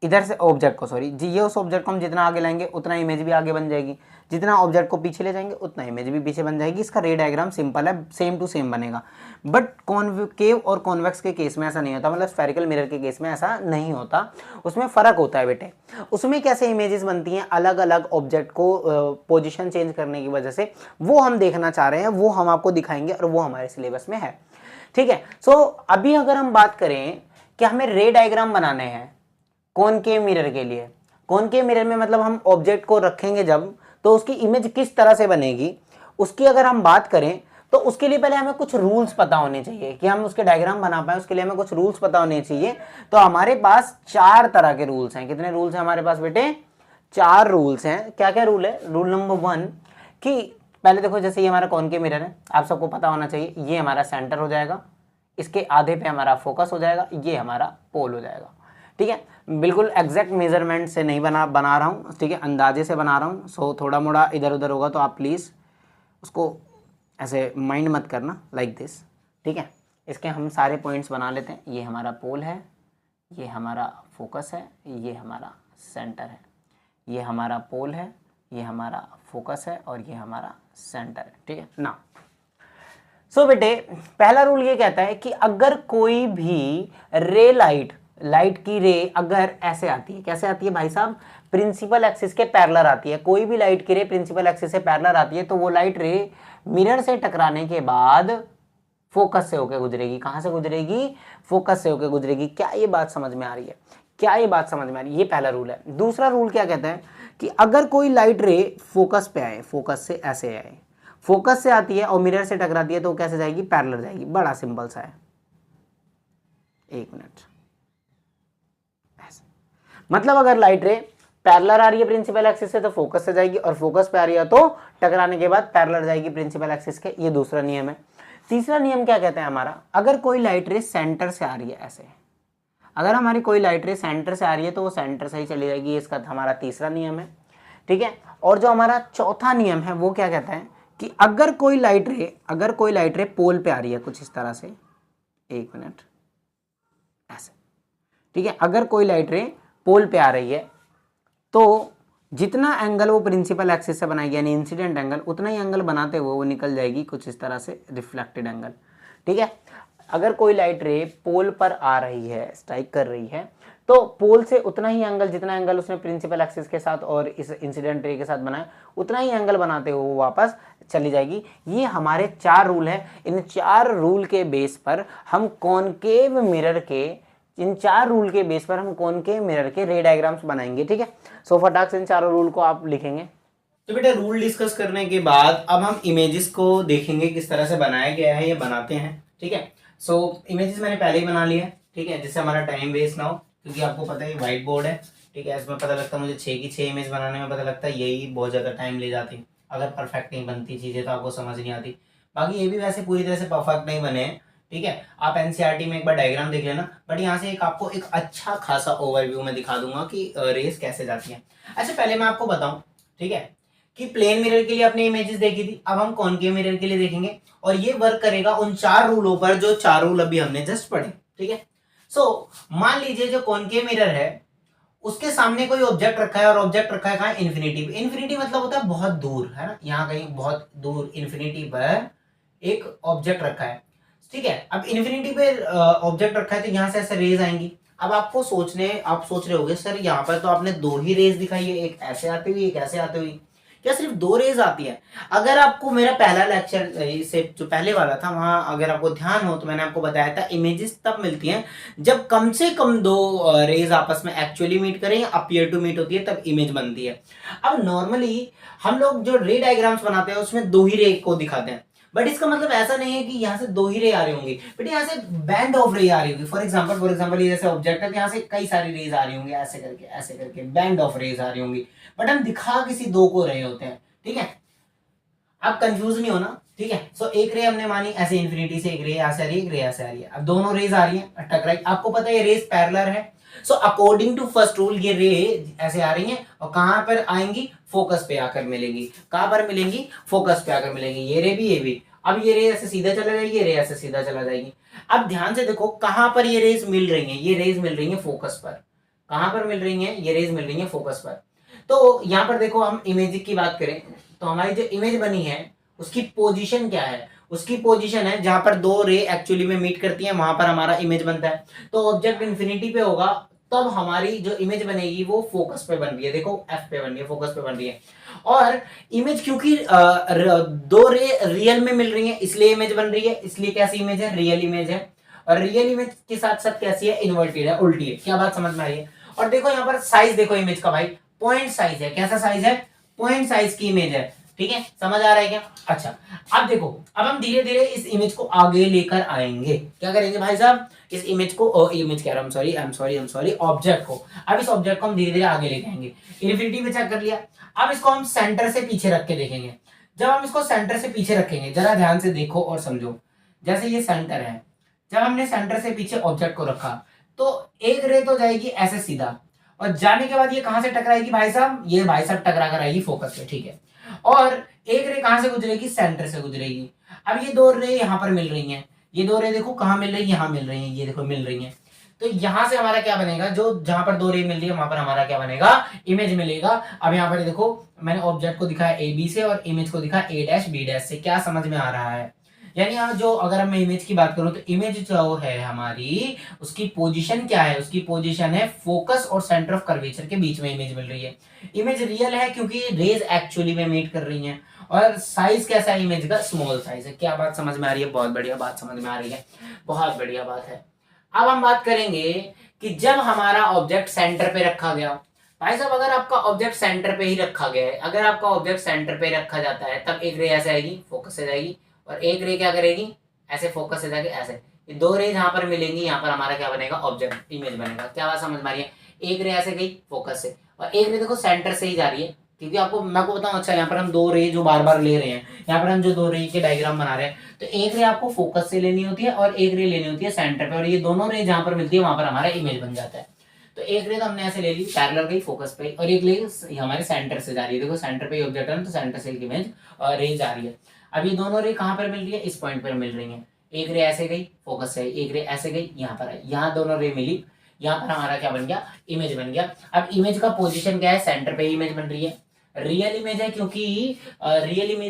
इधर से ऑब्जेक्ट को, सॉरी जी, ये उस ऑब्जेक्ट को हम जितना आगे लाएंगे उतना इमेज भी आगे बन जाएगी, जितना ऑब्जेक्ट को पीछे ले जाएंगे उतना इमेज भी पीछे बन जाएगी। इसका रे डायग्राम सिंपल है, सेम टू सेम बनेगा। बट कॉन्केव और कॉन्वेक्स के केस में ऐसा नहीं होता, मतलब स्फेरिकल मिरर के केस में ऐसा नहीं होता, उसमें फ़र्क होता है बेटे। उसमें कैसे इमेजेस बनती हैं अलग अलग ऑब्जेक्ट को पोजिशन चेंज करने की वजह से, वो हम देखना चाह रहे हैं, वो हम आपको दिखाएंगे और वो हमारे सिलेबस में है, ठीक है। सो अभी अगर हम बात करें कि हमें रे डायग्राम बनाने हैं कॉनकेव मिरर के लिए, कॉनकेव मिरर में मतलब हम ऑब्जेक्ट को रखेंगे जब, तो उसकी इमेज किस तरह से बनेगी उसकी अगर हम बात करें तो उसके लिए पहले हमें कुछ रूल्स पता होने चाहिए कि हम उसके डायग्राम बना पाए। उसके लिए हमें कुछ रूल्स पता होने चाहिए। तो हमारे पास 4 तरह के रूल्स हैं। कितने रूल्स हैं हमारे पास बेटे? 4 रूल्स हैं। क्या क्या रूल है? रूल नंबर 1 कि पहले देखो, जैसे ये हमारा कॉनकेव मिरर है, आप सबको पता होना चाहिए ये हमारा सेंटर हो जाएगा, इसके आधे पे हमारा फोकस हो जाएगा, ये हमारा पोल हो जाएगा, ठीक है। बिल्कुल एग्जैक्ट मेजरमेंट से नहीं बना रहा हूँ, ठीक है, अंदाजे से बना रहा हूँ। सो थोड़ा मोड़ा इधर उधर होगा तो आप प्लीज़ उसको ऐसे माइंड मत करना, लाइक दिस, ठीक है। इसके हम सारे पॉइंट्स बना लेते हैं। ये हमारा पोल है, ये हमारा फोकस है, ये हमारा सेंटर है, ये हमारा पोल है, ये हमारा फोकस है और ये हमारा सेंटर है, ठीक है ना। सो बेटे पहला रूल ये कहता है कि अगर कोई भी रे लाइट की रे अगर ऐसे आती है, कैसे आती है भाई साहब? प्रिंसिपल एक्सिस के पैरेलल आती है। कोई भी लाइट की रे प्रिंसिपल एक्सिस से पैरेलल आती है तो वो लाइट रे मिरर से टकराने के बाद फोकस से होकर गुजरेगी। कहां से गुजरेगी? फोकस से होकर गुजरेगी। क्या ये बात समझ में आ रही है? क्या ये बात समझ में आ रही है? ये पहला रूल है। दूसरा रूल क्या कहता है कि अगर कोई लाइट रे फोकस पे आए, फोकस से ऐसे आए, फोकस से आती है और मिरर से टकराती है तो कैसे जाएगी? पैरेलल जाएगी। बड़ा सिंपल सा है, एक मिनट। मतलब अगर लाइट रे पैरेलल आ रही है प्रिंसिपल एक्सिस से तो फोकस से जाएगी, और फोकस पे आ रही है तो टकराने के बाद पैरेलल जाएगी प्रिंसिपल एक्सिस के। ये दूसरा नियम है। तीसरा नियम क्या कहता है हमारा? अगर कोई लाइट रे सेंटर से आ रही है ऐसे, अगर हमारी कोई लाइट रे सेंटर से आ रही है तो वो सेंटर से ही चली जाएगी। इसका हमारा तीसरा नियम है, ठीक है। और जो हमारा चौथा नियम है वो क्या कहता है कि अगर कोई लाइट रे पोल पे आ रही है कुछ इस तरह से, एक मिनट, ऐसे, ठीक है। अगर कोई लाइट रे पोल पे आ रही है तो जितना एंगल वो प्रिंसिपल एक्सिस से बनाएगी यानी इंसिडेंट एंगल, उतना ही एंगल बनाते हुए वो निकल जाएगी कुछ इस तरह से रिफ्लेक्टेड एंगल, ठीक है। अगर कोई लाइट रे पोल पर आ रही है, स्ट्राइक कर रही है, तो पोल से उतना ही एंगल, जितना एंगल उसने प्रिंसिपल एक्सिस के साथ और इस इंसिडेंट रे के साथ बनाया, उतना ही एंगल बनाते हुए वो वापस चली जाएगी। ये हमारे 4 रूल है। इन 4 रूल के बेस पर हम कॉनकेव मिरर के रे डायग्राम्स बनाएंगे, ठीक है। सो फटाक से इन 4 रूल को आप लिखेंगे। तो बेटा रूल डिस्कस करने के बाद अब हम इमेजेस को देखेंगे किस तरह से बनाया गया है या बनाते हैं, ठीक है। सो इमेजेस मैंने पहले ही बना लिए हैं, ठीक है, जिससे हमारा टाइम वेस्ट ना हो, क्योंकि आपको पता है व्हाइट बोर्ड है, ठीक है। इसमें पता लगता है मुझे 6 की 6 इमेज बनाने में पता लगता है, यही बहुत ज़्यादा टाइम ले जाती। अगर परफेक्ट नहीं बनती चीज़ें तो आपको समझ नहीं आती। बाकी ये भी वैसे पूरी तरह से परफेक्ट नहीं बने हैं, ठीक है। आप एनसीईआरटी में एक बार डायग्राम देख लेना, बट यहाँ से आपको एक अच्छा खासा ओवरव्यू में दिखा दूंगा कि रेस कैसे जाती है। अच्छा पहले मैं आपको बताऊं, ठीक है, कि प्लेन मिरर के लिए आपने इमेजेस देखी थी, अब हम कॉनकेव मिरर के लिए देखेंगे और ये वर्क करेगा उन 4 रूलों पर जो 4 रूल अभी हमने जस्ट पढ़े, ठीक है। सो मान लीजिए जो कॉनकेव मिरर है उसके सामने कोई ऑब्जेक्ट रखा है और ऑब्जेक्ट रखा है कहाँ? इन्फिनिटी। इन्फिनिटी मतलब होता है बहुत दूर, है ना, यहाँ कहीं बहुत दूर इन्फिनिटी पर एक ऑब्जेक्ट रखा है, ठीक है। अब इन्फिनिटी पे ऑब्जेक्ट रखा है तो यहाँ से ऐसे रेज आएंगी। अब आप सोच रहे होंगे सर यहाँ पर तो आपने 2 ही रेज दिखाई है, एक ऐसे आती हुई एक ऐसे आती हुई, क्या सिर्फ 2 रेज आती है? अगर आपको मेरा पहला लेक्चर से जो पहले वाला था वहां अगर आपको ध्यान हो तो मैंने आपको बताया था इमेजेस तब मिलती हैं जब कम से कम 2 रेज आपस में एक्चुअली मीट करें या अपीयर टू मीट होती है, तब इमेज बनती है। अब नॉर्मली हम लोग जो रे डायग्राम्स बनाते हैं उसमें 2 ही रे को दिखाते हैं, बट इसका मतलब ऐसा नहीं है कि यहाँ से दो ही रे आ रही होंगी, बट यहाँ से बैंड ऑफ रे आ रही होगी। फॉर एग्जाम्पल ये जैसे ऑब्जेक्ट है, यहाँ से कई सारी रेज आ रही होंगी, ऐसे करके बैंड ऑफ रेज आ रही होंगी, बट हम दिखा किसी दो को रहे होते हैं, ठीक है। अब कंफ्यूज नहीं होना, ठीक है। सो एक रे हमने मानी ऐसे इन्फिनिटी से, एक रे ऐसे आ रही है, एक रे ऐसे आ रही है। अब दोनों रेज आ रही है टकराई, आपको पता है ये रेज पैरेलल है। So according to first rule ये रे ऐसे आ रही हैं और कहां पर आएंगी, फोकस पे आकर मिलेंगी। कहां पर मिलेंगी, फोकस पे आकर मिलेंगी। ये रे भी, ये भी। अब ये रे ऐसे सीधा चला जाएगी, ये रे ऐसे सीधा चला जाएगी। अब ध्यान से देखो कहां पर ये रेज मिल रही हैं, ये रेज मिल रही है फोकस पर। कहां पर मिल रही है, ये रेज मिल रही है फोकस पर। तो यहां पर देखो हम इमेज की बात करें तो हमारी जो इमेज बनी है उसकी पोजीशन क्या है, उसकी पोजीशन है जहां पर दो रे एक्चुअली में मीट करती हैं, वहां पर हमारा इमेज बनता है। तो ऑब्जेक्ट इन्फिनिटी पे होगा तब हमारी जो इमेज बनेगी वो फोकस पे बन रही है, देखो एफ पे बन रही है, फोकस पे बन रही है। और इमेज क्योंकि दो रे रियल में मिल रही है इसलिए इमेज बन रही है, इसलिए कैसी इमेज है, रियल इमेज है। और रियल इमेज के साथ साथ कैसी है, इन्वर्टेड है, उल्टी है। क्या बात समझ में आ रही है। और देखो यहाँ पर साइज देखो इमेज का भाई, पॉइंट साइज है। कैसा साइज है, पॉइंट साइज की इमेज है, ठीक है। समझ आ रहा है क्या। अच्छा अब देखो, अब हम धीरे धीरे इस इमेज को आगे लेकर आएंगे। क्या करेंगे भाई साहब, इस इमेज को, इमेज कह रहा हूं, सॉरी ऑब्जेक्ट को। अब इस ऑब्जेक्ट को हम धीरे धीरे आगे लेके आएंगे। इन्फिनिटी पे चेक कर लिया। अब इसको हम सेंटर से पीछे रख के देखेंगे। जब हम इसको सेंटर से पीछे रखेंगे, जरा ध्यान से देखो और समझो। जैसे ये सेंटर है, जब हमने सेंटर से पीछे ऑब्जेक्ट को रखा तो एक रे तो जाएगी ऐसे सीधा, और जाने के बाद ये कहां से टकराएगी भाई साहब, ये भाई साहब टकरा कर आएगी फोकस पे, ठीक है। और एक रे कहां से गुजरेगी, सेंटर से गुजरेगी। अब ये दो रे यहां पर मिल रही हैं, ये दो रे देखो कहां मिल रही है, यहां मिल रही है, ये देखो मिल रही है। तो यहां से हमारा क्या बनेगा, जो जहां पर दो रे मिल रही है वहां पर हमारा क्या बनेगा, इमेज मिलेगा। अब यहाँ पर देखो मैंने ऑब्जेक्ट को दिखाया ए बी से और इमेज को दिखाया ए डैश बी डैश से। क्या समझ में आ रहा है, यानी यहाँ जो अगर मैं इमेज की बात करूं तो इमेज जो है हमारी, उसकी पोजीशन क्या है, उसकी पोजीशन है फोकस और सेंटर ऑफ कर्वेचर के बीच में इमेज मिल रही है। इमेज रियल है क्योंकि रेज एक्चुअली में मीट कर रही हैं। और साइज कैसा है इमेज का, स्मॉल साइज है। क्या बात समझ में आ रही है, बहुत बढ़िया बात समझ में आ रही है, बहुत बढ़िया बात है। अब हम बात करेंगे कि जब हमारा ऑब्जेक्ट सेंटर पे रखा गया, भाई साहब अगर आपका ऑब्जेक्ट सेंटर पे ही रखा गया है, अगर आपका ऑब्जेक्ट सेंटर पे रखा जाता है तब एक रे ऐसे आएगी, फोकस से जाएगी, और एक रे क्या करेगी, ऐसे फोकस से जाके ऐसे। ये दो रे जहां पर मिलेंगी यहाँ पर हमारा क्या बनेगा, ऑब्जेक्ट इमेज बनेगा। क्या बात समझ में आ रही है। एक रे ऐसे गई फोकस से, और एक रे देखो सेंटर से ही जा रही है, क्योंकि आपको मैं को बताऊं। अच्छा यहाँ पर हम दो रे जो बार बार ले रहे हैं, यहाँ पर हम जो दो रे के डायग्राम बना रहे हैं, तो एक रे आपको फोकस से लेनी होती है और एक रे लेनी होती है सेंटर पे, और ये दोनों रे जहां पर मिलती है वहां पर हमारा इमेज बन जाता है। तो एक रे तो हमने ऐसे ले ली, पैरेलल गई फोकस पे, और एक रे हमारे सेंटर से जा रही है। देखो सेंटर पे ऑब्जेक्ट है तो सेंटर से इमेज और रे जा रही है। अब ये दोनों रे कहां पर मिल रही है, इस पॉइंट पर मिल रही है। एक रे ऐसे गई फोकस से, एक रे ऐसे गई यहाँ पर आई, यहाँ दोनों रे मिली, यहाँ पर हमारा क्या बन गया, इमेज बन गया। अब इमेज का पोजीशन क्या है, सेंटर पे इमेज बन रही है। रियल इमेज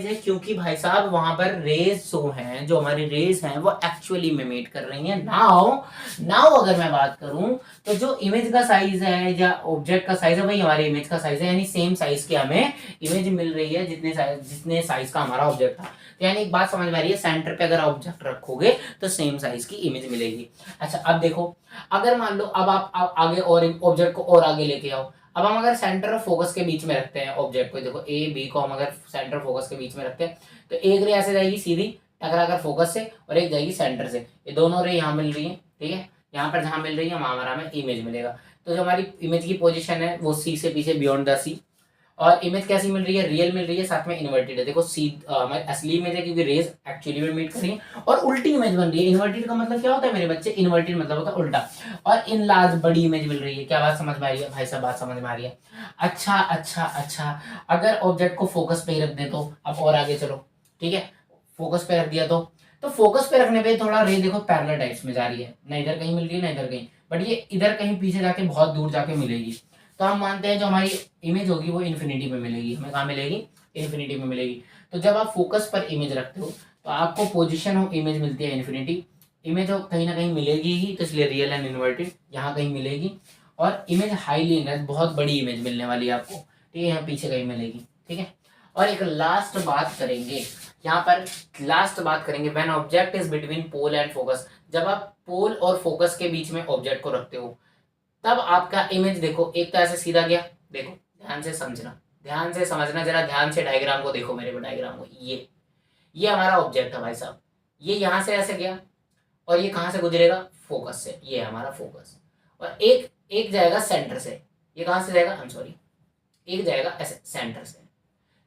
है क्योंकि भाई साहब वहां पर रेज शो हैं, जो हमारी रेज हैं वो एक्चुअली में मीट कर रही हैं। नाउ नाउ अगर मैं बात करूं तो जो इमेज का साइज है या ऑब्जेक्ट का साइज है वही हमारे इमेज का साइज है, यानी सेम साइज की हमें इमेज मिल रही है जितने साइज का हमारा ऑब्जेक्ट था। तो यानी एक बात समझ में आ रही है, सेंटर पे अगर ऑब्जेक्ट रखोगे तो सेम साइज की इमेज मिलेगी। अच्छा अब देखो, अगर मान लो अब आप आगे और ऑब्जेक्ट को और आगे लेके आओ। अब हम अगर सेंटर और फोकस के बीच में रखते हैं ऑब्जेक्ट को, देखो ए बी को हम अगर सेंटर फोकस के बीच में रखते हैं तो एक रे ऐसे जाएगी सीधी टकरा कर फोकस से, और एक जाएगी सेंटर से। ये दोनों रे यहाँ मिल रही है, ठीक है। यहाँ पर जहां मिल रही है वहां हमारा हमें इमेज मिलेगा। तो जो हमारी इमेज की पोजीशन है वो सी से पीछे बियॉन्ड द सी। और इमेज कैसी मिल रही है, रियल मिल रही है, साथ में इन्वर्टेड है। देखो सी हमारी असली इमेज है क्योंकि रेज एक्चुअली में मीट कर रही है, और उल्टी इमेज बन रही है। इन्वर्टेड का मतलब क्या होता है मेरे बच्चे, इन्वर्टेड मतलब होता है उल्टा। और इन लार्ज बड़ी इमेज मिल रही है। क्या बात समझ में आ रही है भाई साहब, बात समझ में आ रही है। अच्छा अगर ऑब्जेक्ट को फोकस पे ही रख दे तो, अब और आगे चलो, ठीक है। फोकस पे रख दिया तो फोकस पे रखने पे थोड़ा रे देखो पैरेलल टाइप्स में जा रही है, ना इधर कहीं मिल रही है ना इधर कहीं, बट ये इधर कहीं पीछे जाके बहुत दूर जाके मिलेगी। तो हम मानते हैं जो हमारी इमेज होगी वो इन्फिनिटी में मिलेगी। हमें कहाँ मिलेगी, इन्फिनिटी में मिलेगी। तो जब आप फोकस पर इमेज रखते हो तो आपको पोजीशन ऑफ इमेज मिलती है इन्फिनिटी। इमेज कहीं ना कहीं मिलेगी ही, तो इसलिए रियल एंड इन्वर्टेड यहाँ कहीं मिलेगी। और इमेज हाईली इनहेंस, बहुत बड़ी इमेज मिलने वाली है आपको, ठीक है, यहाँ पीछे कहीं मिलेगी, ठीक है। और एक लास्ट बात करेंगे यहाँ पर, लास्ट बात करेंगे when object is between pole and focus. जब आप पोल और फोकस के बीच में ऑब्जेक्ट को रखते हो तब आपका इमेज देखो, एक तो ऐसे सीधा गया, देखो ध्यान से समझना, ध्यान से समझना, जरा ध्यान से डायग्राम को देखो, मेरे को डायग्राम को, ये हमारा ऑब्जेक्ट है भाई साहब, ये यहाँ से ऐसे गया और ये कहाँ से गुजरेगा, फोकस से, ये है हमारा फोकस। और एक एक जाएगा सेंटर से, ये कहाँ से जाएगा, आई एम सॉरी, एक जाएगा ऐसे सेंटर से।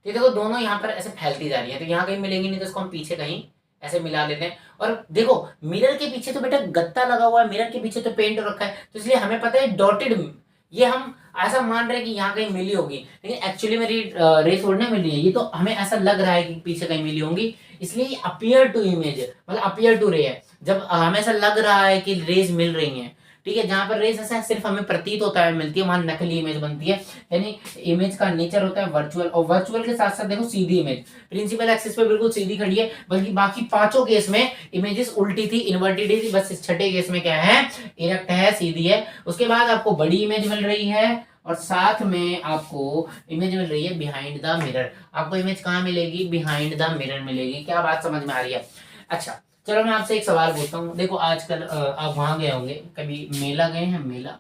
तो देखो दोनों यहाँ पर ऐसे फैलती जा रही है, तो यहाँ कहीं मिलेंगी नहीं, तो इसको हम पीछे कहीं ऐसे मिला लेते हैं। और देखो मिरर के पीछे तो बेटा गत्ता लगा हुआ है, मिरर के पीछे तो पेंट रखा है, तो इसलिए हमें पता है डॉटेड, ये हम ऐसा मान रहे हैं कि यहाँ कहीं मिली होगी, लेकिन एक्चुअली मेरी रेस थोड़ी ना मिली है, ये तो हमें ऐसा लग रहा है कि पीछे कहीं मिली होंगी, इसलिए अपियर टू इमेज मतलब अपियर टू रे है, जब हमें ऐसा लग रहा है कि रेज मिल रही हैं, ठीक है। जहां पर रेस ऐसा सिर्फ हमें प्रतीत होता है मिलती है, वहां नकली इमेज बनती है, यानी इमेज का नेचर होता है वर्चुअल, और वर्चुअल के साथ साथ देखो सीधी इमेज प्रिंसिपल एक्सिस पे बिल्कुल सीधी खड़ी है, बल्कि बाकी पांचों केस में इमेजेस उल्टी थी, इन्वर्टेड थी, बस इस छठे केस में क्या है, इरेक्ट है, सीधी है। उसके बाद आपको बड़ी इमेज मिल रही है और साथ में आपको इमेज मिल रही है बिहाइंड द मिरर। आपको इमेज कहाँ मिलेगी, बिहाइंड द मिरर मिलेगी। क्या बात समझ में आ रही है? अच्छा चलो मैं आपसे एक सवाल पूछता हूँ। देखो आजकल आप वहां गए होंगे, कभी मेला गए हैं, मेला,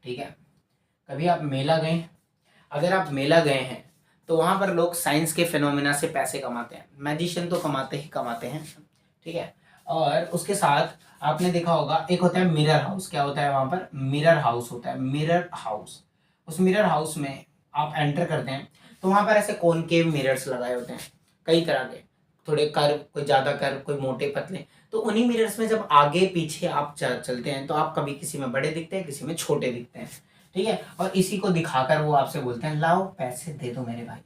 ठीक है, कभी आप मेला गए हैं? अगर आप मेला गए हैं तो वहां पर लोग साइंस के फिनोमिना से पैसे कमाते हैं, मैजिशियन तो कमाते ही कमाते हैं, ठीक है। और उसके साथ आपने देखा होगा एक होता है मिरर हाउस। क्या होता है वहां पर, मिरर हाउस होता है, मिरर हाउस। उस मिरर हाउस में आप एंटर करते हैं तो वहां पर ऐसे कॉनकेव मिरर्स लगाए होते हैं, कई तरह के, थोड़े कर्व, कोई ज्यादा कर्व, कोई मोटे पतले। तो उन्हीं मिरर्स में जब आगे पीछे आप चलते हैं तो आप कभी किसी में बड़े दिखते हैं, किसी में छोटे दिखते हैं, ठीक है। और इसी को दिखाकर वो आपसे बोलते हैं लाओ पैसे दे दो मेरे भाई,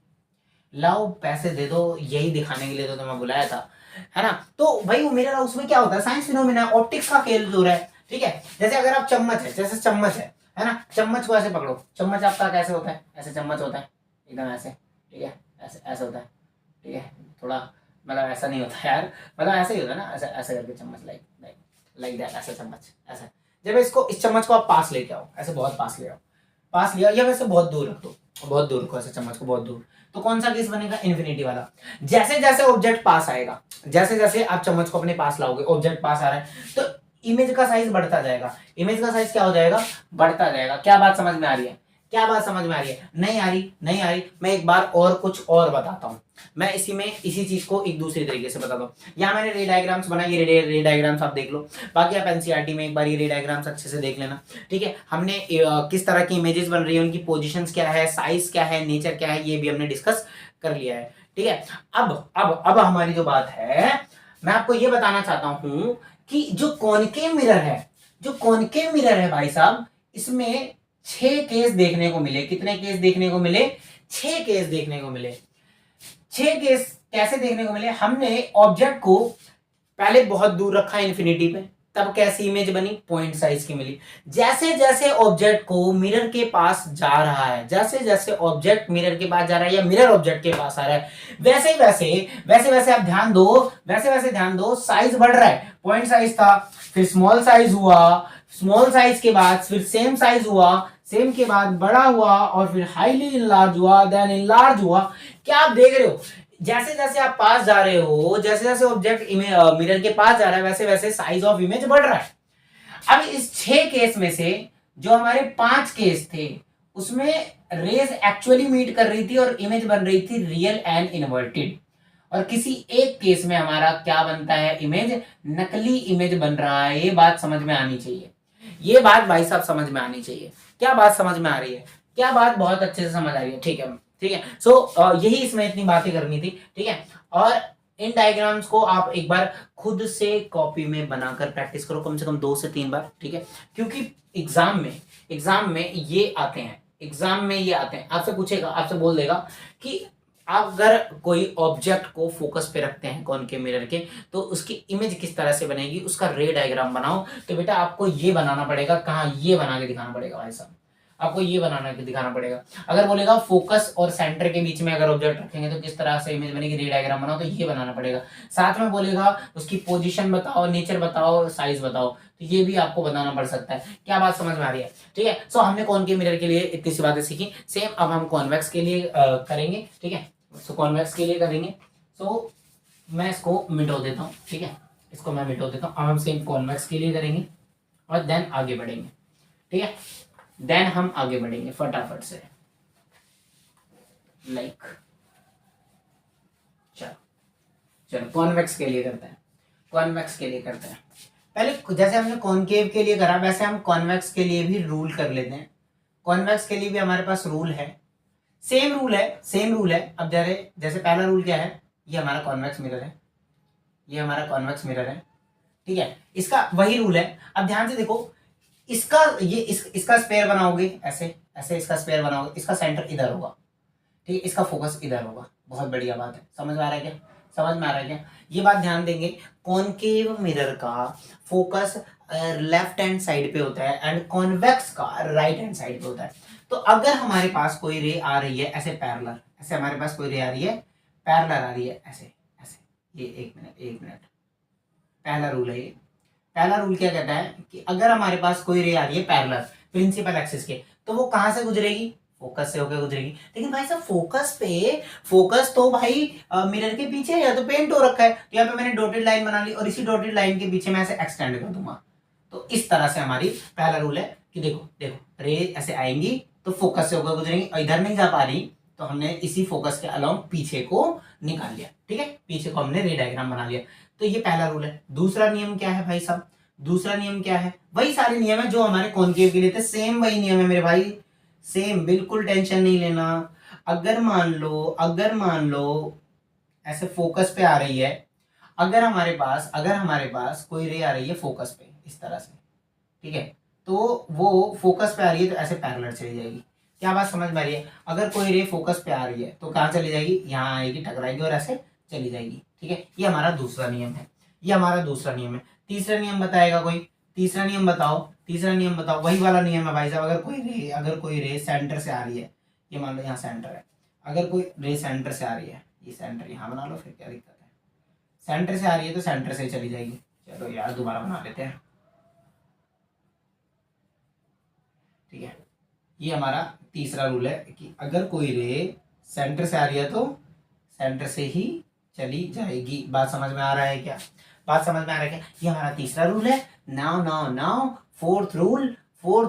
लाओ पैसे दे दो, यही दिखाने के लिए तो मैं बुलाया था, है ना। तो भाई वो मिरर हाउस में क्या होता है, साइंस फिनोमिना, ऑप्टिक्स का खेल जो है, ठीक है। जैसे अगर आप चम्मच है, जैसे चम्मच है ना, चम्मच को ऐसे पकड़ो, चम्मच आपका कैसे होता है, ऐसे चम्मच होता है, एकदम ऐसे, ठीक है, ऐसे ऐसे होता है, ठीक है, थोड़ा मतलब ऐसा नहीं होता यार, मतलब ऐसे ही होता है ना, ऐसा ऐसे करके चम्मच, लाइक लाइक लाइक दैट, ऐसा चम्मच ऐसा। जब इसको, इस चम्मच को आप पास लेके आओ, ऐसे बहुत पास ले आओ, पास लिया या वैसे बहुत दूर रख दो, बहुत दूर रखो ऐसे चम्मच को, बहुत दूर, तो कौन सा केस बनेगा, इन्फिनिटी वाला। जैसे जैसे ऑब्जेक्ट पास आएगा, जैसे जैसे आप चम्मच को अपने पास लाओगे, ऑब्जेक्ट पास आ रहा है, तो इमेज का साइज बढ़ता जाएगा, इमेज का साइज क्या हो जाएगा, बढ़ता जाएगा। क्या बात समझ में आ रही है, क्या बात समझ में आ रही है, नहीं आ रही, नहीं आ रही, मैं एक बार और कुछ और बताता हूं, मैं इसी में इसी चीज को एक दूसरे तरीके से बताता हूँ। यहाँ मैंने रे डायग्राम्स बनाए, ये रे डायग्राम्स आप देख लो, बाकी आप एनसीईआरटी में एक बार ये रे डायग्राम्स अच्छे से देख लेना, ठीक है। हमने किस तरह की इमेजेस बन रही है, उनकी पोजीशंस क्या है, साइज क्या है, नेचर क्या है, ये भी हमने डिस्कस कर लिया है, ठीक है। अब हमारी जो बात है, मैं आपको ये बताना चाहता हूं कि जो कॉनकेव मिरर है, जो कॉनकेव मिरर है भाई साहब, इसमें 6 केस देखने को मिले। कितने केस देखने को मिले, 6 केस देखने को मिले। 6 केस कैसे देखने को मिले, हमने ऑब्जेक्ट को पहले बहुत दूर रखा इन्फिनिटी पे, तब कैसी इमेज बनी, पॉइंट साइज की मिली। जैसे जैसे ऑब्जेक्ट को मिरर के पास जा रहा है, जैसे जैसे ऑब्जेक्ट मिरर के पास जा रहा है या मिरर ऑब्जेक्ट के पास आ रहा है, वैसे वैसे आप ध्यान दो, वैसे वैसे ध्यान दो, साइज बढ़ रहा है। पॉइंट साइज था, फिर स्मॉल साइज हुआ, स्मॉल साइज के बाद फिर सेम साइज हुआ, सेम के बाद बड़ा हुआ, और फिर हाईली इनलार्ज हुआ, देन इनलार्ज हुआ। क्या आप देख रहे हो, जैसे जैसे आप पास जा रहे हो, जैसे जैसे ऑब्जेक्ट मिरर के पास जा रहा है, वैसे वैसे साइज ऑफ इमेज बढ़ रहा है। अब इस 6 केस में से जो हमारे 5 केस थे, उसमें रेज एक्चुअली मीट कर रही थी और इमेज बन रही थी रियल एंड इन्वर्टेड। और किसी एक केस में हमारा क्या बनता है, इमेज, नकली इमेज बन रहा है। ये बात समझ में आनी चाहिए, ये बात भाई साहब समझ में आनी चाहिए। क्या बात समझ में आ रही है, क्या बात बहुत अच्छे से समझ आ रही है, ठीक है, ठीक है। सो यही इसमें इतनी बातें करनी थी, ठीक है। और इन डायग्राम्स को आप एक बार खुद से कॉपी में बनाकर प्रैक्टिस करो, कम से कम 2 से 3 बार, ठीक है। क्योंकि एग्जाम में ये आते हैं, एग्जाम में ये आते हैं, आपसे पूछेगा, आपसे बोल देगा कि आप अगर कोई ऑब्जेक्ट को फोकस पे रखते हैं कौन के मिरर के, तो उसकी इमेज किस तरह से बनेगी, उसका रे डायग्राम बनाओ। तो बेटा आपको ये बनाना पड़ेगा, कहाँ, ये बना के दिखाना पड़ेगा भाई साहब, आपको ये बनाना के दिखाना पड़ेगा। अगर बोलेगा फोकस और सेंटर के बीच में अगर ऑब्जेक्ट रखेंगे तो किस तरह से इमेज बनेगी, रे डायग्राम बनाओ, तो ये बनाना पड़ेगा। साथ में बोलेगा उसकी पोजीशन बताओ, नेचर बताओ, साइज बताओ, तो ये भी आपको बताना पड़ सकता है। क्या बात समझ में आ रही है, ठीक है। सो हमने कॉनकेव मिरर के लिए इतनी सी बातें सीखी, सेम अब हम कॉन्वेक्स के लिए करेंगे, ठीक है। सो कॉन्वेक्स के लिए करेंगे, सो मैं इसको मिटो देता हूँ, ठीक है, इसको मैं मिटो देता हूँ। अब हम सेम कॉन्वेक्स के लिए करेंगे और देन आगे बढ़ेंगे, ठीक है। देन हम आगे बढ़ेंगे फटाफट से, लाइक चलो। चलो कॉन्वेक्स के लिए करते हैं, कॉन्वेक्स के लिए करते हैं। पहले जैसे हमने कॉनकेव के लिए करा वैसे हम कॉन्वेक्स के लिए भी रूल कर लेते हैं। कॉन्वेक्स के लिए भी हमारे पास रूल है, सेम रूल है, सेम रूल है। अब जैसे पहला रूल क्या है, ये हमारा कॉन्वेक्स मिरर है, ये हमारा कॉन्वेक्स मिरर है, ठीक है, इसका वही रूल है। अब ध्यान से देखो, इसका इसका स्पेयर बनाओगे ऐसे ऐसे, इसका स्पेयर बनाओगे, इसका सेंटर इधर होगा, ठीक है, इसका फोकस इधर होगा। बहुत बढ़िया बात है, समझ में आ रहा है क्या, समझ में आ रहा है क्या? ये बात ध्यान देंगे, कॉनकेव मिरर का फोकस लेफ्ट हैंड साइड पे होता है एंड कॉन्वेक्स का राइट हैंड साइड पे होता है। तो अगर हमारे पास कोई रे आ रही है ऐसे पैरेलल, ऐसे हमारे पास कोई रे आ रही है पैरेलल आ रही है ऐसे ऐसे, ये एक मिनट, पहला रूल है ये। पहला रूल क्या कहता है कि अगर हमारे पास कोई रे आ रही है पैरेलल प्रिंसिपल एक्सिस के, तो वो कहां से गुजरेगी, फोकस से होकर गुजरेगी। लेकिन भाई साहब फोकस तो भाई मिरर के पीछे है, या तो पेंट हो रखा है, तो यहाँ पे मैंने डॉटेड लाइन बना ली और इसी डॉटेड लाइन के पीछे मैं ऐसे एक्सटेंड कर दूंगा। तो इस तरह से हमारी पहला रूल है कि देखो रे ऐसे आएंगी तो फोकस से होकर गुजरेंगी, और इधर नहीं जा पा रही तो हमने इसी फोकस के अलोंग पीछे को निकाल लिया, ठीक है, पीछे को हमने रे डायग्राम बना लिया। तो ये पहला रूल है। दूसरा नियम क्या है भाई साहब, दूसरा नियम क्या है, वही सारे नियम है जो हमारे कॉनकेव के लिए थे, सेम वही नियम है मेरे भाई, सेम, बिल्कुल टेंशन नहीं लेना। अगर मान लो ऐसे फोकस पे आ रही है, अगर हमारे पास कोई रे आ रही है फोकस पे इस तरह से, ठीक है, तो वो फोकस पे आ रही है तो ऐसे पैरेलल चली जाएगी। क्या बात समझ में आ रही है? अगर कोई रे फोकस पे आ रही है तो कहाँ चली जाएगी, यहाँ आएगी, टकराएगी और ऐसे चली जाएगी, ठीक है। ये हमारा दूसरा नियम है, ये हमारा दूसरा नियम है। तीसरा नियम बताएगा कोई, तीसरा नियम बताओ, तीसरा नियम बताओ। वही वाला नियम है भाई साहब, अगर कोई रे सेंटर से आ रही है, ये मान लो यहाँ सेंटर है, अगर कोई रे सेंटर से आ रही है, ये सेंटर यहाँ बना लो, फिर क्या दिक्कत है, सेंटर से आ रही है तो सेंटर से चली जाएगी। चलो यार दोबारा बना लेते हैं, ठीक है। ये हमारा तीसरा रूल है कि अगर कोई रे सेंटर से आ रही है तो सेंटर से ही चली जाएगी। बात समझ में आ रहा है क्या, बात समझ में आ रहा है क्या? ये हमारा तीसरा रूल है। नाउ फोर्थ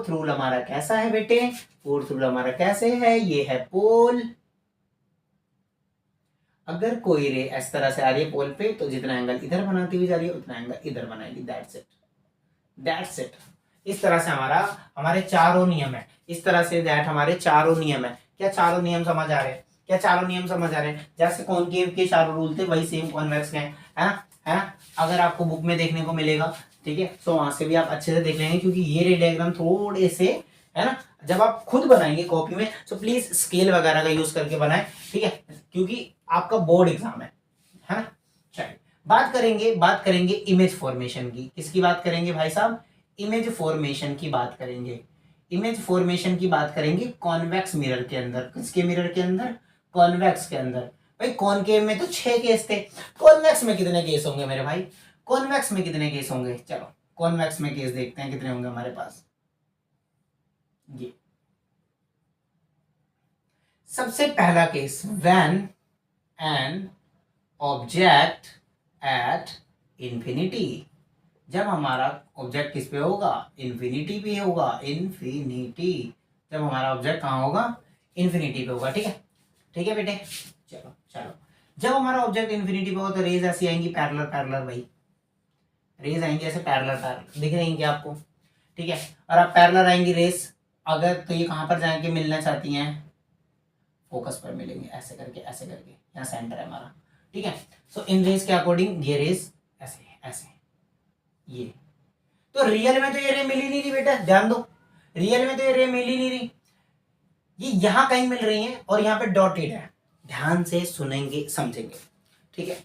रूल हमारा कैसा है बेटे, फोर्थ रूल हमारा कैसे है, ये है पोल। अगर कोई रे इस तरह से आ रही है पोल पे, तो जितना एंगल इधर बनाती हुई जा रही है उतना एंगल इधर बनाएगी, दैट्स इट। इस तरह से हमारे चारों नियम है, इस तरह से दैट हमारे चारों नियम है। क्या चारों नियम समझ आ रहे हैं, क्या चारों नियम समझ आ रहे हैं? जैसे कॉनकेव के चारों रूल थे वही सेम कॉन्वेक्स के हैं, है ना? अगर आपको बुक में देखने को मिलेगा, ठीक है, तो वहां से भी आप अच्छे से देख लेंगे, क्योंकि ये रे डायग्राम थोड़े से, है ना, जब आप खुद बनाएंगे कॉपी में तो प्लीज स्केल वगैरह का यूज करके बनाएं, ठीक है, क्योंकि आपका बोर्ड एग्जाम है ना। चलिए बात करेंगे इमेज फॉर्मेशन की। किसकी बात करेंगे भाई साहब? इमेज फॉर्मेशन की बात करेंगे। इमेज फॉर्मेशन की बात करेंगे कॉन्वेक्स मिरर के अंदर। किसके मिरर के अंदर? कॉन्वेक्स के अंदर। भाई कॉनकेव में तो 6 केस थे, कॉन्वेक्स में कितने केस होंगे मेरे भाई? कॉन्वेक्स में कितने केस होंगे? चलो कॉन्वेक्स में केस देखते हैं कितने होंगे हमारे पास। ये सबसे पहला case, when an object at infinity. जब हमारा ऑब्जेक्ट किस पे होगा? इन्फिनिटी पे होगा, इन्फिनिटी। जब हमारा ऑब्जेक्ट कहाँ होगा? इन्फिनिटी पे होगा, ठीक है बेटे। चलो जब हमारा ऑब्जेक्ट इन्फिनिटी पे होगा तो रेज ऐसी आएंगी पैरेलल भाई, रेज आएंगी ऐसे पैरेलल दिख रही हैं आपको, ठीक है। और अब पैरेलल आएंगी रेज, अगर तो ये कहाँ पर जाएंगे, मिलना चाहती हैं फोकस पर मिलेंगे, ऐसे करके यहाँ सेंटर है हमारा, ठीक है। सो इन रेज के अकॉर्डिंग ये रेज ऐसे ये, तो रियल में तो ये रे मिल ही नहीं रही बेटा, ध्यान दो, रियल में तो ये रे मिल ही नहीं रही, ये यहां कहीं मिल रही है और यहाँ पे डॉटेड है। ध्यान से सुनेंगे समझेंगे, ठीक है।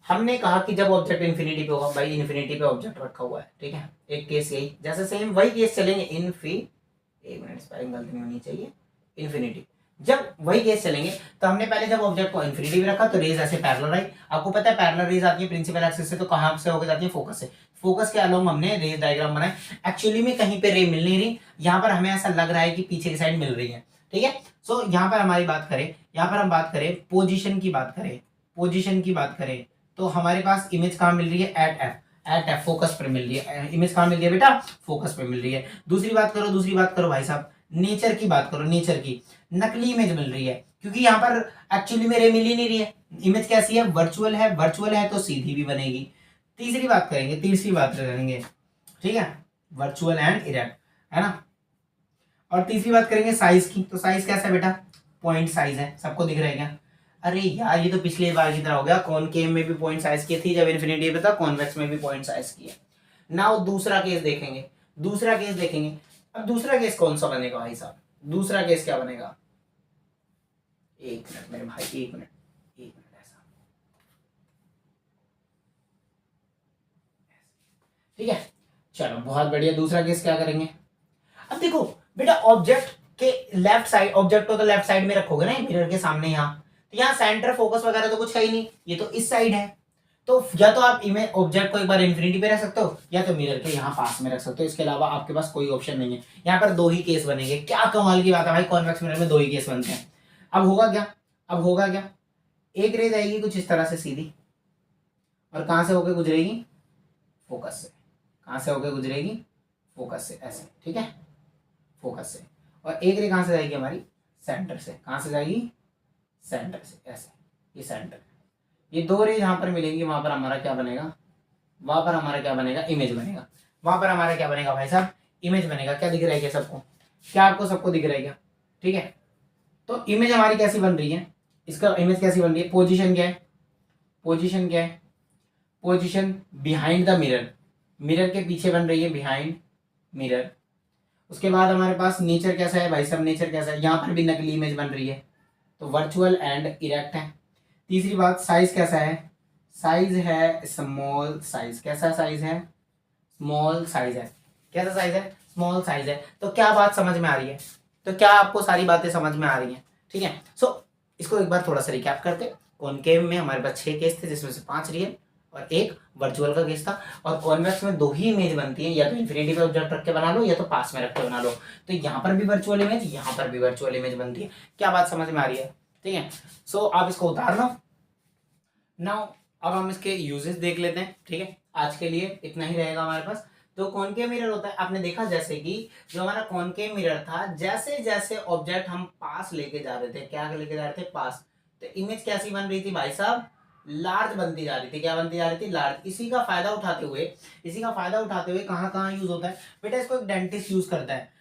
हमने कहा कि जब ऑब्जेक्ट इन्फिनिटी पे होगा, भाई इन्फिनिटी पे ऑब्जेक्ट रखा हुआ है, ठीक है, एक केस यही, जैसे सेम वही केस चलेंगे, एक मिनट स्पेलिंग गलती नहीं होनी चाहिए, इन्फिनिटी। जब वही केस चलेंगे तो हमने पहले जब ऑब्जेक्ट को इन्फिनिटी में रखा तो रेज ऐसे पैरेलल आई। आपको पता है पैरेलल रेज आती है प्रिंसिपल एक्सिस से, तो कहां से होकर जाती है? फोकस से। फोकस के अलोंग हमने रेज डायग्राम बनाए। एक्चुअली में कहीं पे रे मिल नहीं रही, यहाँ पर हमें ऐसा लग रहा है कि पीछे की साइड मिल रही है, ठीक है। सो यहाँ पर हमारी बात करें, यहाँ पर हम बात करें पोजीशन की बात करें तो हमारे पास इमेज कहाँ मिल रही है? एट एफ फोकस पर मिल रही है। इमेज कहाँ मिल रही है बेटा? फोकस पर मिल रही है। दूसरी बात करो भाई साहब, नेचर की बात करो, नेचर की नकली इमेज मिल रही है, क्योंकि यहाँ पर एक्चुअली में रे मिल ही नहीं रही है। इमेज कैसी है, वर्चुअल है, वर्चुअल है तो सीधी भी बनेगी। तीसरी बात करेंगे, ठीक है, वर्चुअल एंड इरेक्ट, है ना। और तीसरी बात करेंगे साइज की, तो साइज कैसा है बेटा, पॉइंट साइज है, सबको दिख रहा है क्या। अरे यार ये तो पिछले बार की तरह हो गया, कॉनकेव में भी पॉइंट साइज की थी जब इन्फिनिटी पे था, कॉन्वेक्स में भी पॉइंट साइज की है। नाउ दूसरा केस देखेंगे। अब दूसरा केस कौन सा बनेगा भाई साहब, दूसरा केस क्या बनेगा, एक मिनट मेरे भाई, एक मिनट ऐसा, ठीक है। चलो बहुत बढ़िया, दूसरा केस क्या करेंगे। अब देखो बेटा, ऑब्जेक्ट के लेफ्ट साइड, ऑब्जेक्ट को तो लेफ्ट साइड में रखोगे ना मिरर के सामने, यहाँ तो यहाँ सेंटर फोकस वगैरह तो कुछ है ही नहीं, ये तो इस साइड है। तो या तो आप इमेज ऑब्जेक्ट को एक बार इन्फिनिटी पे रख सकते हो, या तो मिरर के यहाँ पास में रख सकते हो, इसके अलावा आपके पास कोई ऑप्शन नहीं है। यहाँ पर दो ही केस बनेंगे। क्या कमाल की बात है भाई, कॉन्वेक्स मिरर में दो ही केस बनते हैं। अब होगा क्या, एक रेज आएगी कुछ इस तरह से सीधी, और कहां से होकर गुजरेगी, फोकस से। कहां से होकर गुजरेगी, फोकस से, ऐसे, ठीक है, फोकस से। और एक रे कहां से जाएगी हमारी, सेंटर से। कहां से जाएगी, सेंटर से, ऐसे, ये सेंटर। ये दो रे जहां पर मिलेंगी वहां पर हमारा क्या बनेगा, इमेज बनेगा। वहां पर हमारा क्या बनेगा भाई साहब, इमेज बनेगा। क्या दिख रहा है क्या सबको, क्या आपको सबको दिख रहा है क्या, ठीक है। तो इमेज हमारी कैसी बन रही है, इसका इमेज कैसी बन रही है, पोजीशन क्या है, position behind the mirror, mirror के पीछे बन रही है, बिहाइंड मिरर। उसके बाद हमारे पास नेचर कैसा है भाई साहब, नेचर कैसा है, यहाँ पर भी नकली इमेज बन रही है, तो वर्चुअल एंड इरेक्ट है। तीसरी बात, साइज कैसा है, साइज है स्मॉल साइज। कैसा साइज है, स्मॉल साइज है। कैसा साइज है, स्मॉल साइज है। तो क्या बात समझ में आ रही है, तो क्या आपको सारी बातें समझ में आ रही हैं, ठीक है। सो इसको एक बार थोड़ा सा रिकैप करते। कॉनकेव में हमारे पास 6 केस थे, जिसमें से 5 रियल और एक वर्चुअल का केस था। और कॉन्वेक्स में दो ही इमेज बनती है, या तो इन्फिनिटी पे ऑब्जेक्ट रख के बना लो, या तो पास में रख के बना लो। तो यहाँ पर भी वर्चुअल इमेज, यहाँ पर भी वर्चुअल इमेज बनती है। क्या बात समझ में आ रही है, ठीक है। सो आप इसको उतार लो। नाउ अब हम इसके यूजेस देख लेते हैं, ठीक है। आज के लिए इतना ही रहेगा हमारे पास। तो कॉनकेव मिरर होता है, आपने देखा जैसे कि जो हमारा कॉनकेव मिरर था, जैसे जैसे ऑब्जेक्ट हम पास लेके जा रहे थे, क्या लेके जा रहे थे, पास, तो इमेज कैसी बन रही थी भाई साहब, लार्ज बनती जा रही थी। क्या बनती जा रही थी, लार्ज। इसी का फायदा उठाते हुए कहाँ कहाँ यूज होता है बेटा, इसको एक डेंटिस्ट यूज करता है।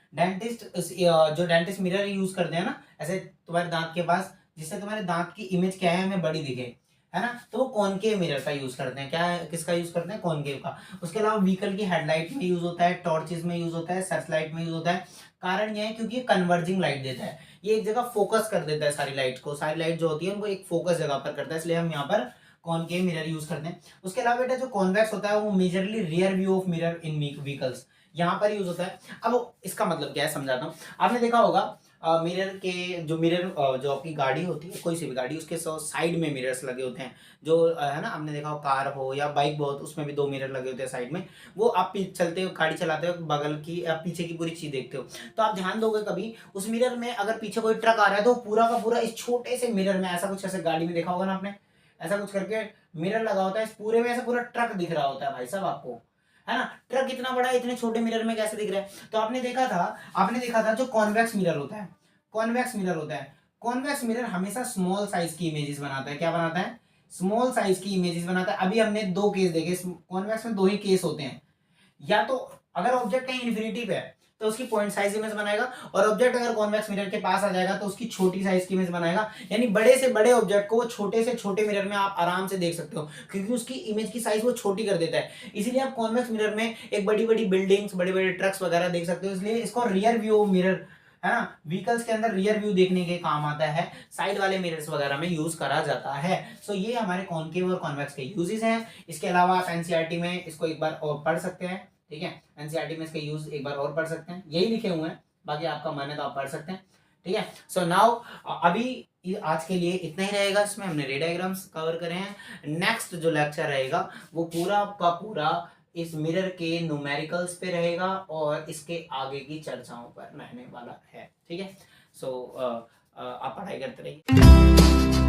जो डेंटिस्ट मिरर यूज करते हैं ना, ऐसे तुम्हारे दांत के पास, जिससे तुम्हारे दांत की इमेज क्या है, हमें बड़ी दिखे, है ना, तो वो कॉनकेव मिरर का यूज करते हैं। क्या, किसका यूज करते हैं, कॉनकेव का। उसके अलावा व्हीकल की हेडलाइट में यूज होता है, टॉर्चेस में यूज होता है, सर्च लाइट में यूज होता है। कारण यह है क्योंकि ये कन्वर्जिंग लाइट देता है, ये एक जगह फोकस कर देता है सारी लाइट को। सारी लाइट जो होती है उनको एक फोकस जगह पर करता है, इसलिए हम यहाँ पर कॉनकेव मिरर यूज करते हैं। उसके अलावा बेटा जो कॉन्वेक्स होता है वो majorly rear view of mirror in vehicles, यहाँ पर यूज होता है। अब इसका मतलब क्या है समझाता हूँ। आपने देखा होगा मिरर के जो जो आपकी गाड़ी होती है, कोई सी भी गाड़ी, उसके साइड में मिरर्स लगे होते हैं, जो है ना, आपने देखा हो कार हो या बाइक बहुत, उसमें भी 2 मिरर लगे होते हैं साइड में। वो आप चलते हो, गाड़ी चलाते हो, बगल की या पीछे की पूरी चीज देखते हो। तो आप ध्यान दोगे कभी उस मिरर में, अगर पीछे कोई ट्रक आ रहा है तो पूरा का पूरा इस छोटे से मिरर में, ऐसा कुछ, ऐसे गाड़ी में देखा होगा ना आपने, ऐसा कुछ करके मिरर लगा होता है, इस पूरे में ऐसा पूरा ट्रक दिख रहा होता है भाई साहब आपको, है ना। ट्रक इतना बड़ा है, इतने छोटे मिरर में कैसे दिख रहा है। तो आपने देखा था जो कॉन्वेक्स मिरर होता है, कॉन्वेक्स मिरर हमेशा स्मॉल साइज की इमेजेस बनाता है। क्या बनाता है, स्मॉल साइज की इमेजेस बनाता है। अभी हमने 2 केस देखे, कॉन्वेक्स में 2 ही केस होते हैं। या तो अगर ऑब्जेक्ट कहीं इन्फिनिटी पे है तो उसकी पॉइंट साइज इमेज बनाएगा, और ऑब्जेक्ट अगर कॉन्वेक्स मिरर के पास आ जाएगा तो उसकी छोटी साइज की इमेज बनाएगा। यानी बड़े से बड़े ऑब्जेक्ट को छोटे से छोटे मिरर में आप आराम से देख सकते हो, क्योंकि उसकी इमेज की साइज वो छोटी कर देता है। इसीलिए आप कॉन्वेक्स मिरर में एक बड़ी बड़ी बिल्डिंग्स, बड़े बड़े ट्रक्स वगैरह देख सकते हो। इसलिए इसको रियर व्यू मिरर, है ना, व्हीकल्स के अंदर रियर व्यू देखने के काम आता है, साइड वाले मिरर्स वगैरह में यूज करा जाता है। सो ये हमारे कॉनकेव और कॉन्वेक्स के यूजेस हैं। इसके अलावा आप एनसीईआरटी में इसको एक बार और पढ़ सकते हैं, ठीक है। एनसीईआरटी में इसके यूज एक बार और पढ़ सकते हैं, यही लिखे हुए हैं, बाकी आपका मन है तो आप पढ़ सकते हैं, ठीक है। सो नाउ अभी आज के लिए इतना ही रहेगा। इसमें हमने रे डायग्राम्स कवर करे हैं। नेक्स्ट जो लेक्चर रहेगा वो पूरा का पूरा इस मिरर के न्यूमेरिकल्स पे रहेगा और इसके आगे की चर्चाओं पर रहने वाला है, ठीक है। सो आप पढ़ाई करते रहिए।